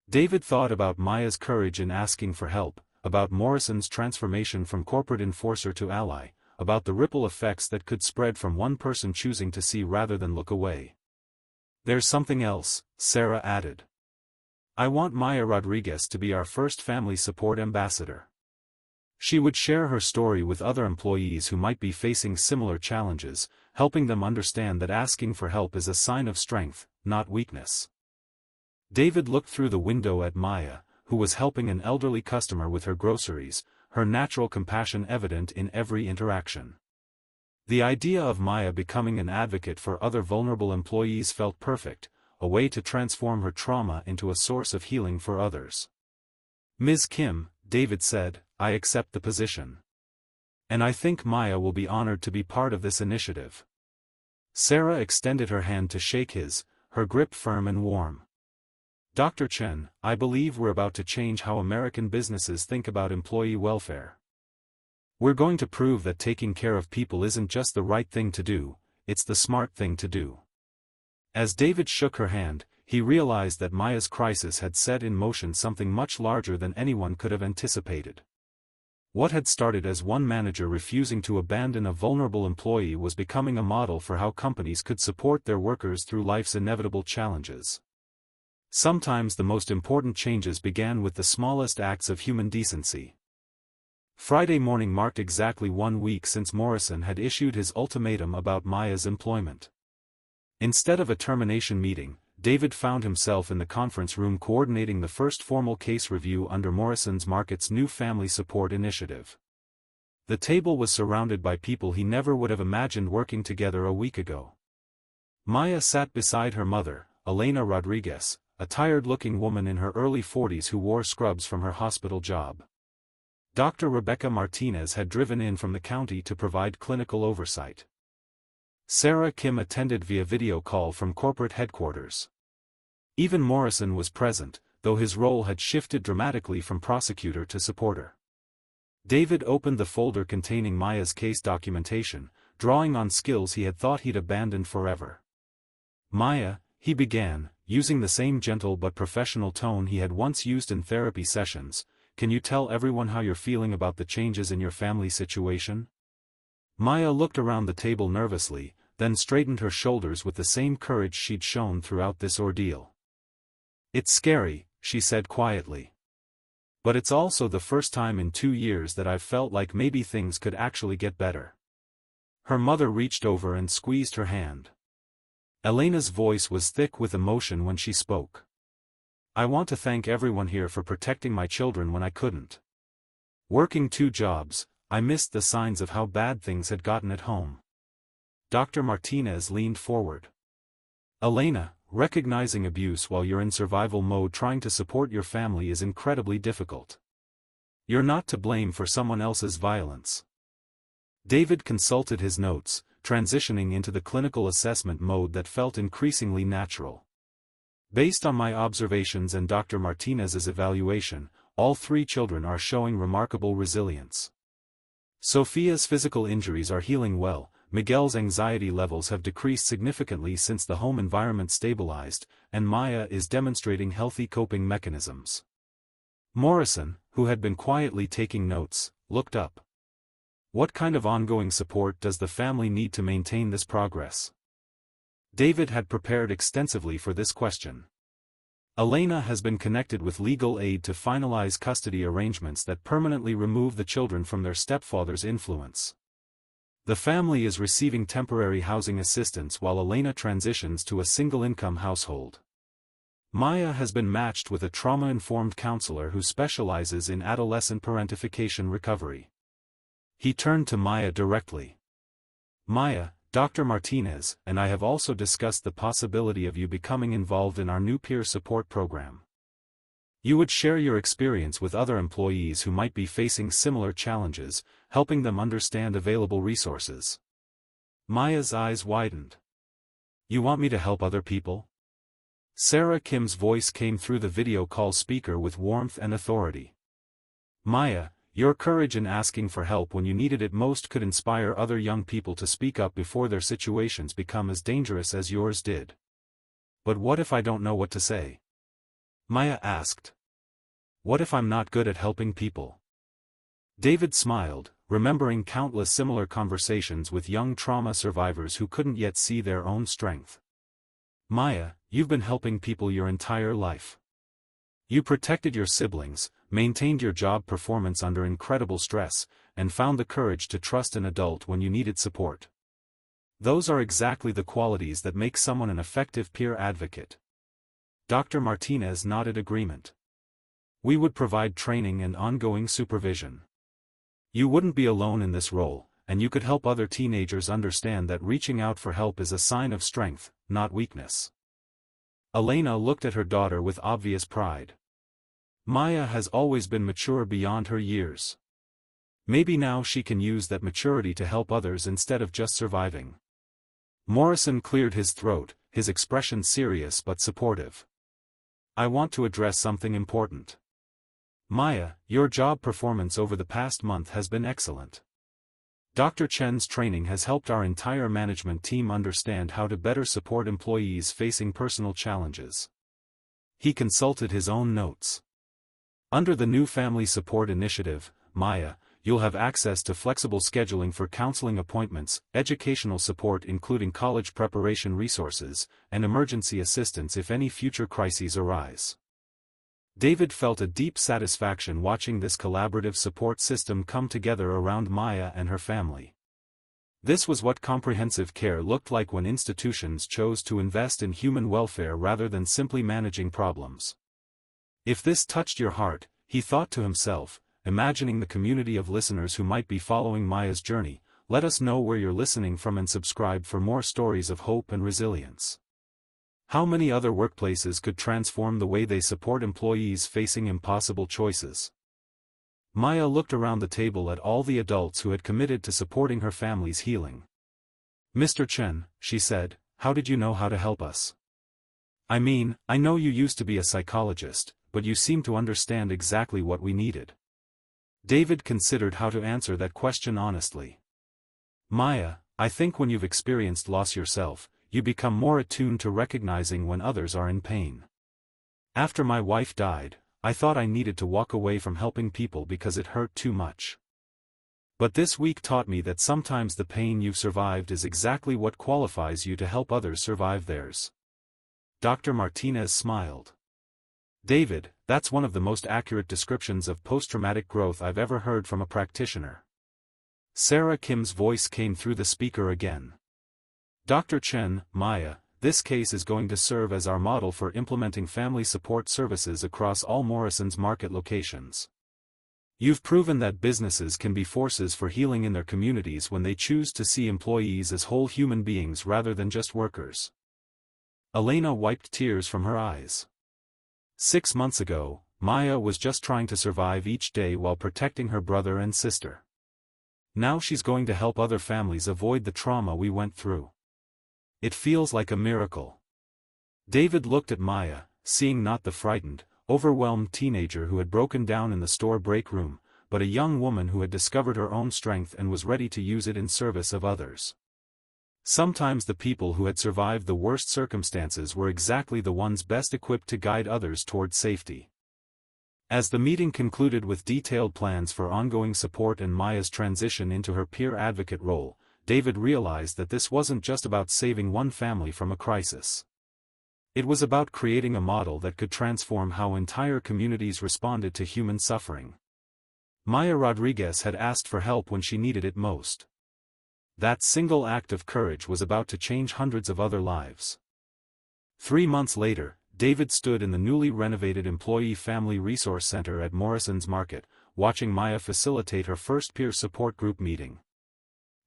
David thought about Maya's courage in asking for help, about Morrison's transformation from corporate enforcer to ally, about the ripple effects that could spread from one person choosing to see rather than look away. "There's something else," Sarah added. "I want Maya Rodriguez to be our first family support ambassador. She would share her story with other employees who might be facing similar challenges, helping them understand that asking for help is a sign of strength, not weakness." David looked through the window at Maya, who was helping an elderly customer with her groceries, her natural compassion evident in every interaction. The idea of Maya becoming an advocate for other vulnerable employees felt perfect, a way to transform her trauma into a source of healing for others. "Ms. Kim," David said, "I accept the position. And I think Maya will be honored to be part of this initiative." Sarah extended her hand to shake his, her grip firm and warm. "Dr. Chen, I believe we're about to change how American businesses think about employee welfare. We're going to prove that taking care of people isn't just the right thing to do, it's the smart thing to do." As David shook her hand, he realized that Maya's crisis had set in motion something much larger than anyone could have anticipated. What had started as one manager refusing to abandon a vulnerable employee was becoming a model for how companies could support their workers through life's inevitable challenges. Sometimes the most important changes began with the smallest acts of human decency. Friday morning marked exactly 1 week since Morrison had issued his ultimatum about Maya's employment. Instead of a termination meeting, David found himself in the conference room coordinating the first formal case review under Morrison's Market's new family support initiative. The table was surrounded by people he never would have imagined working together a week ago. Maya sat beside her mother, Elena Rodriguez, a tired-looking woman in her early 40s who wore scrubs from her hospital job. Dr. Rebecca Martinez had driven in from the county to provide clinical oversight. Sarah Kim attended via video call from corporate headquarters. Even Morrison was present, though his role had shifted dramatically from prosecutor to supporter. David opened the folder containing Maya's case documentation, drawing on skills he had thought he'd abandoned forever. "Maya," he began, using the same gentle but professional tone he had once used in therapy sessions, "can you tell everyone how you're feeling about the changes in your family situation?" Maya looked around the table nervously, then straightened her shoulders with the same courage she'd shown throughout this ordeal. "It's scary," she said quietly. "But it's also the first time in 2 years that I've felt like maybe things could actually get better." Her mother reached over and squeezed her hand. Elena's voice was thick with emotion when she spoke. "I want to thank everyone here for protecting my children when I couldn't. Working 2 jobs, I missed the signs of how bad things had gotten at home." Dr. Martinez leaned forward. "Elena, recognizing abuse while you're in survival mode trying to support your family is incredibly difficult. You're not to blame for someone else's violence." David consulted his notes, transitioning into the clinical assessment mode that felt increasingly natural. "Based on my observations and Dr. Martinez's evaluation, all 3 children are showing remarkable resilience. Sophia's physical injuries are healing well, Miguel's anxiety levels have decreased significantly since the home environment stabilized, and Maya is demonstrating healthy coping mechanisms." Morrison, who had been quietly taking notes, looked up. "What kind of ongoing support does the family need to maintain this progress?" David had prepared extensively for this question. "Elena has been connected with legal aid to finalize custody arrangements that permanently remove the children from their stepfather's influence. The family is receiving temporary housing assistance while Elena transitions to a single-income household. Maya has been matched with a trauma-informed counselor who specializes in adolescent parentification recovery." He turned to Maya directly. "Maya, Dr. Martinez and I have also discussed the possibility of you becoming involved in our new peer support program. You would share your experience with other employees who might be facing similar challenges, helping them understand available resources." Maya's eyes widened. "You want me to help other people?" Sarah Kim's voice came through the video call speaker with warmth and authority. "Maya, your courage in asking for help when you needed it most could inspire other young people to speak up before their situations become as dangerous as yours did." "But what if I don't know what to say?" Maya asked. "What if I'm not good at helping people?" David smiled, remembering countless similar conversations with young trauma survivors who couldn't yet see their own strength. "Maya, you've been helping people your entire life. You protected your siblings, maintained your job performance under incredible stress, and found the courage to trust an adult when you needed support. Those are exactly the qualities that make someone an effective peer advocate." Dr. Martinez nodded agreement. "We would provide training and ongoing supervision. You wouldn't be alone in this role, and you could help other teenagers understand that reaching out for help is a sign of strength, not weakness." Elena looked at her daughter with obvious pride. Maya has always been mature beyond her years. Maybe now she can use that maturity to help others instead of just surviving. Morrison cleared his throat, his expression serious but supportive. "I want to address something important. Maya, your job performance over the past month has been excellent. Dr. Chen's training has helped our entire management team understand how to better support employees facing personal challenges." He consulted his own notes. "Under the new Family Support Initiative, Maya, you'll have access to flexible scheduling for counseling appointments, educational support including college preparation resources, and emergency assistance if any future crises arise." David felt a deep satisfaction watching this collaborative support system come together around Maya and her family. This was what comprehensive care looked like when institutions chose to invest in human welfare rather than simply managing problems. If this touched your heart, he thought to himself, imagining the community of listeners who might be following Maya's journey, let us know where you're listening from and subscribe for more stories of hope and resilience. How many other workplaces could transform the way they support employees facing impossible choices? Maya looked around the table at all the adults who had committed to supporting her family's healing. "Mr. Chen," she said, "how did you know how to help us?" I mean, I know you used to be a psychologist, but you seem to understand exactly what we needed. David considered how to answer that question honestly. Maya, I think when you've experienced loss yourself, you become more attuned to recognizing when others are in pain. After my wife died, I thought I needed to walk away from helping people because it hurt too much. But this week taught me that sometimes the pain you've survived is exactly what qualifies you to help others survive theirs. Dr. Martinez smiled. David, that's one of the most accurate descriptions of post-traumatic growth I've ever heard from a practitioner. Sarah Kim's voice came through the speaker again. Dr. Chen, Maya, this case is going to serve as our model for implementing family support services across all Morrison's Market locations. You've proven that businesses can be forces for healing in their communities when they choose to see employees as whole human beings rather than just workers. Elena wiped tears from her eyes. 6 months ago, Maya was just trying to survive each day while protecting her brother and sister. Now she's going to help other families avoid the trauma we went through. It feels like a miracle. David looked at Maya, seeing not the frightened, overwhelmed teenager who had broken down in the store break room, but a young woman who had discovered her own strength and was ready to use it in service of others. Sometimes the people who had survived the worst circumstances were exactly the ones best equipped to guide others toward safety. As the meeting concluded with detailed plans for ongoing support and Maya's transition into her peer advocate role, David realized that this wasn't just about saving one family from a crisis. It was about creating a model that could transform how entire communities responded to human suffering. Maya Rodriguez had asked for help when she needed it most. That single act of courage was about to change hundreds of other lives. 3 months later, David stood in the newly renovated Employee Family Resource Center at Morrison's Market, watching Maya facilitate her first peer support group meeting.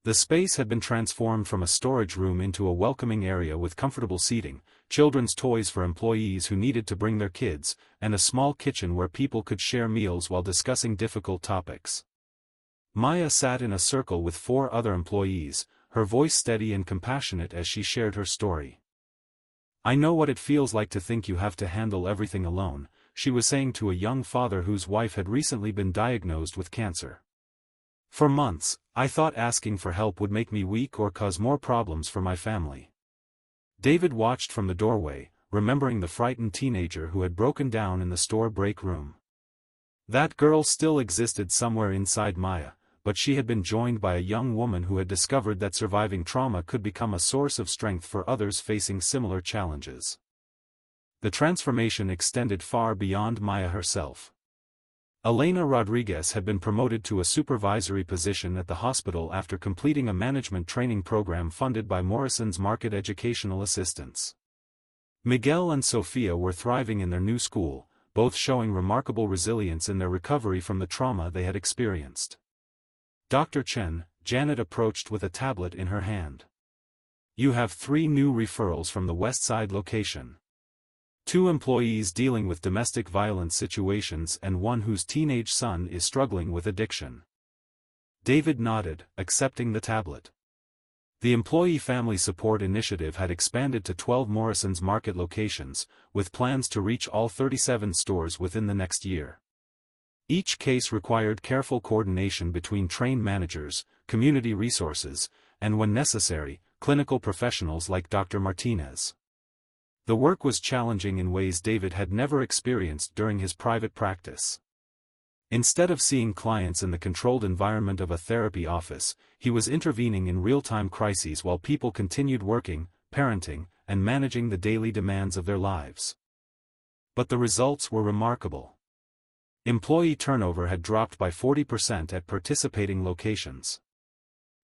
The space had been transformed from a storage room into a welcoming area with comfortable seating, children's toys for employees who needed to bring their kids, and a small kitchen where people could share meals while discussing difficult topics. Maya sat in a circle with 4 other employees, her voice steady and compassionate as she shared her story. I know what it feels like to think you have to handle everything alone, she was saying to a young father whose wife had recently been diagnosed with cancer. For months, I thought asking for help would make me weak or cause more problems for my family. David watched from the doorway, remembering the frightened teenager who had broken down in the store break room. That girl still existed somewhere inside Maya, but she had been joined by a young woman who had discovered that surviving trauma could become a source of strength for others facing similar challenges. The transformation extended far beyond Maya herself. Elena Rodriguez had been promoted to a supervisory position at the hospital after completing a management training program funded by Morrison's Market Educational Assistance. Miguel and Sofia were thriving in their new school, both showing remarkable resilience in their recovery from the trauma they had experienced. Dr. Chen, Janet approached with a tablet in her hand. You have 3 new referrals from the West Side location. 2 employees dealing with domestic violence situations and 1 whose teenage son is struggling with addiction. David nodded, accepting the tablet. The Employee Family Support Initiative had expanded to 12 Morrison's Market locations, with plans to reach all 37 stores within the next year. Each case required careful coordination between trained managers, community resources, and when necessary, clinical professionals like Dr. Martinez. The work was challenging in ways David had never experienced during his private practice. Instead of seeing clients in the controlled environment of a therapy office, he was intervening in real-time crises while people continued working, parenting, and managing the daily demands of their lives. But the results were remarkable. Employee turnover had dropped by 40% at participating locations.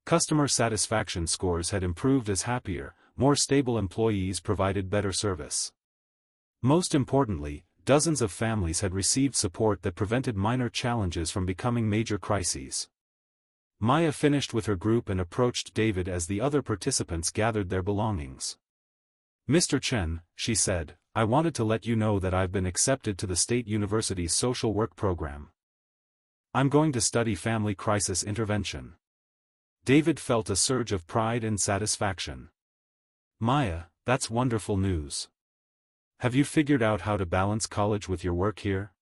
Customer satisfaction scores had improved as happier, more stable employees provided better service. Most importantly, dozens of families had received support that prevented minor challenges from becoming major crises. Maya finished with her group and approached David as the other participants gathered their belongings. Mr. Chen, she said, I wanted to let you know that I've been accepted to the State University's social work program. I'm going to study family crisis intervention. David felt a surge of pride and satisfaction. Maya, that's wonderful news. Have you figured out how to balance college with your work here?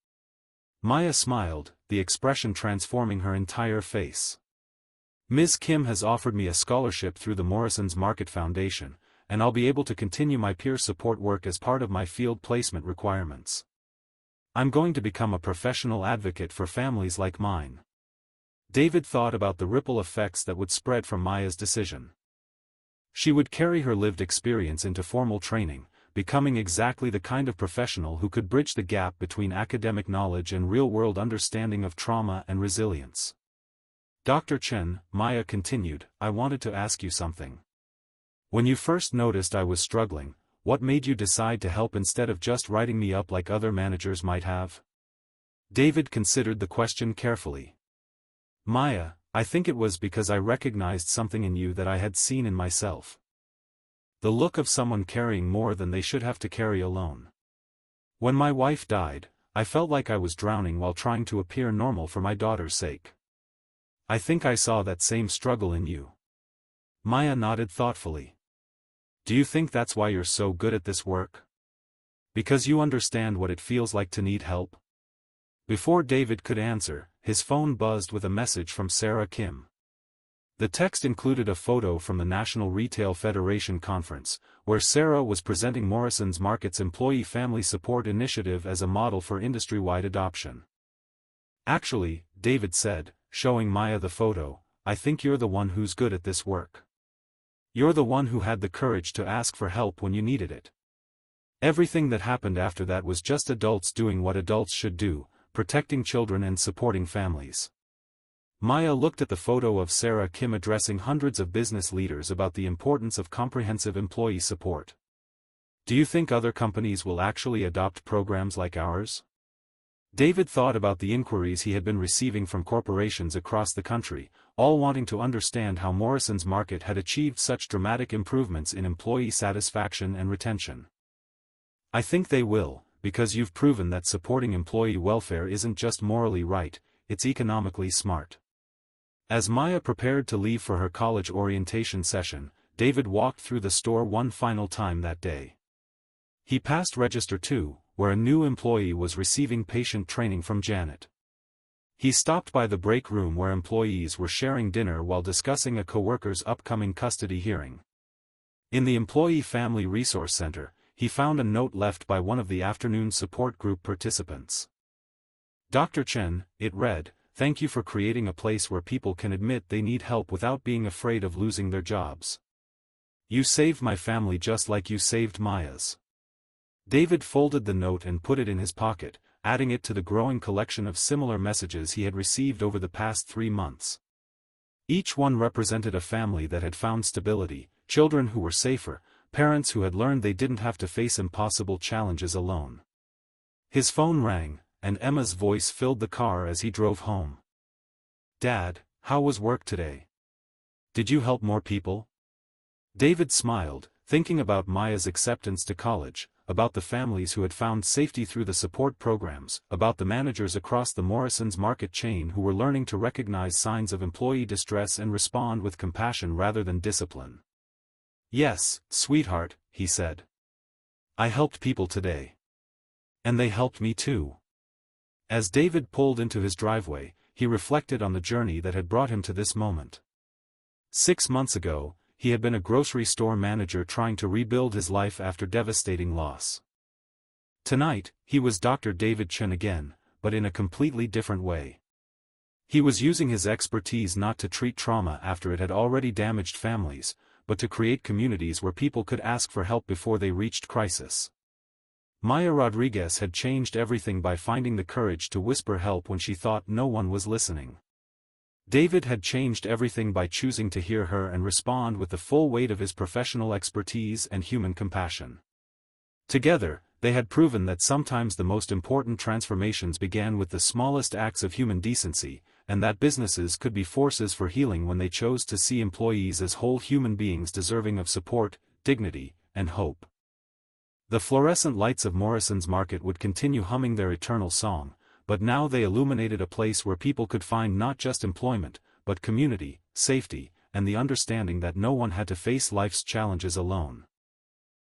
Maya smiled, the expression transforming her entire face. Ms. Kim has offered me a scholarship through the Morrison's Market Foundation, and I'll be able to continue my peer support work as part of my field placement requirements. I'm going to become a professional advocate for families like mine. David thought about the ripple effects that would spread from Maya's decision. She would carry her lived experience into formal training, becoming exactly the kind of professional who could bridge the gap between academic knowledge and real-world understanding of trauma and resilience. Dr. Chen, Maya continued, I wanted to ask you something. When you first noticed I was struggling, what made you decide to help instead of just writing me up like other managers might have? David considered the question carefully. Maya, I think it was because I recognized something in you that I had seen in myself. The look of someone carrying more than they should have to carry alone. When my wife died, I felt like I was drowning while trying to appear normal for my daughter's sake. I think I saw that same struggle in you. Maya nodded thoughtfully. Do you think that's why you're so good at this work? Because you understand what it feels like to need help? Before David could answer, his phone buzzed with a message from Sarah Kim. The text included a photo from the National Retail Federation conference, where Sarah was presenting Morrison's Market's Employee Family Support Initiative as a model for industry-wide adoption. Actually, David said, showing Maya the photo, I think you're the one who's good at this work. You're the one who had the courage to ask for help when you needed it. Everything that happened after that was just adults doing what adults should do, protecting children and supporting families. Maya looked at the photo of Sarah Kim addressing hundreds of business leaders about the importance of comprehensive employee support. Do you think other companies will actually adopt programs like ours? David thought about the inquiries he had been receiving from corporations across the country, all wanting to understand how Morrison's Market had achieved such dramatic improvements in employee satisfaction and retention. I think they will, because you've proven that supporting employee welfare isn't just morally right, it's economically smart. As Maya prepared to leave for her college orientation session, David walked through the store one final time that day. He passed Register 2, where a new employee was receiving patient training from Janet. He stopped by the break room where employees were sharing dinner while discussing a coworker's upcoming custody hearing. In the Employee Family Resource Center, he found a note left by one of the afternoon support group participants. Dr. Chen, it read, thank you for creating a place where people can admit they need help without being afraid of losing their jobs. You saved my family just like you saved Maya's. David folded the note and put it in his pocket, adding it to the growing collection of similar messages he had received over the past 3 months. Each one represented a family that had found stability, children who were safer, parents who had learned they didn't have to face impossible challenges alone. His phone rang, and Emma's voice filled the car as he drove home. Dad, how was work today? Did you help more people? David smiled, thinking about Maya's acceptance to college, about the families who had found safety through the support programs, about the managers across the Morrison's Market chain who were learning to recognize signs of employee distress and respond with compassion rather than discipline. Yes, sweetheart, he said. I helped people today. And they helped me too. As David pulled into his driveway, he reflected on the journey that had brought him to this moment. 6 months ago, he had been a grocery store manager trying to rebuild his life after devastating loss. Tonight, he was Dr. David Chen again, but in a completely different way. He was using his expertise not to treat trauma after it had already damaged families, but to create communities where people could ask for help before they reached crisis. Maya Rodriguez had changed everything by finding the courage to whisper help when she thought no one was listening. David had changed everything by choosing to hear her and respond with the full weight of his professional expertise and human compassion. Together, they had proven that sometimes the most important transformations began with the smallest acts of human decency, and that businesses could be forces for healing when they chose to see employees as whole human beings deserving of support, dignity, and hope. The fluorescent lights of Morrison's Market would continue humming their eternal song, but now they illuminated a place where people could find not just employment, but community, safety, and the understanding that no one had to face life's challenges alone.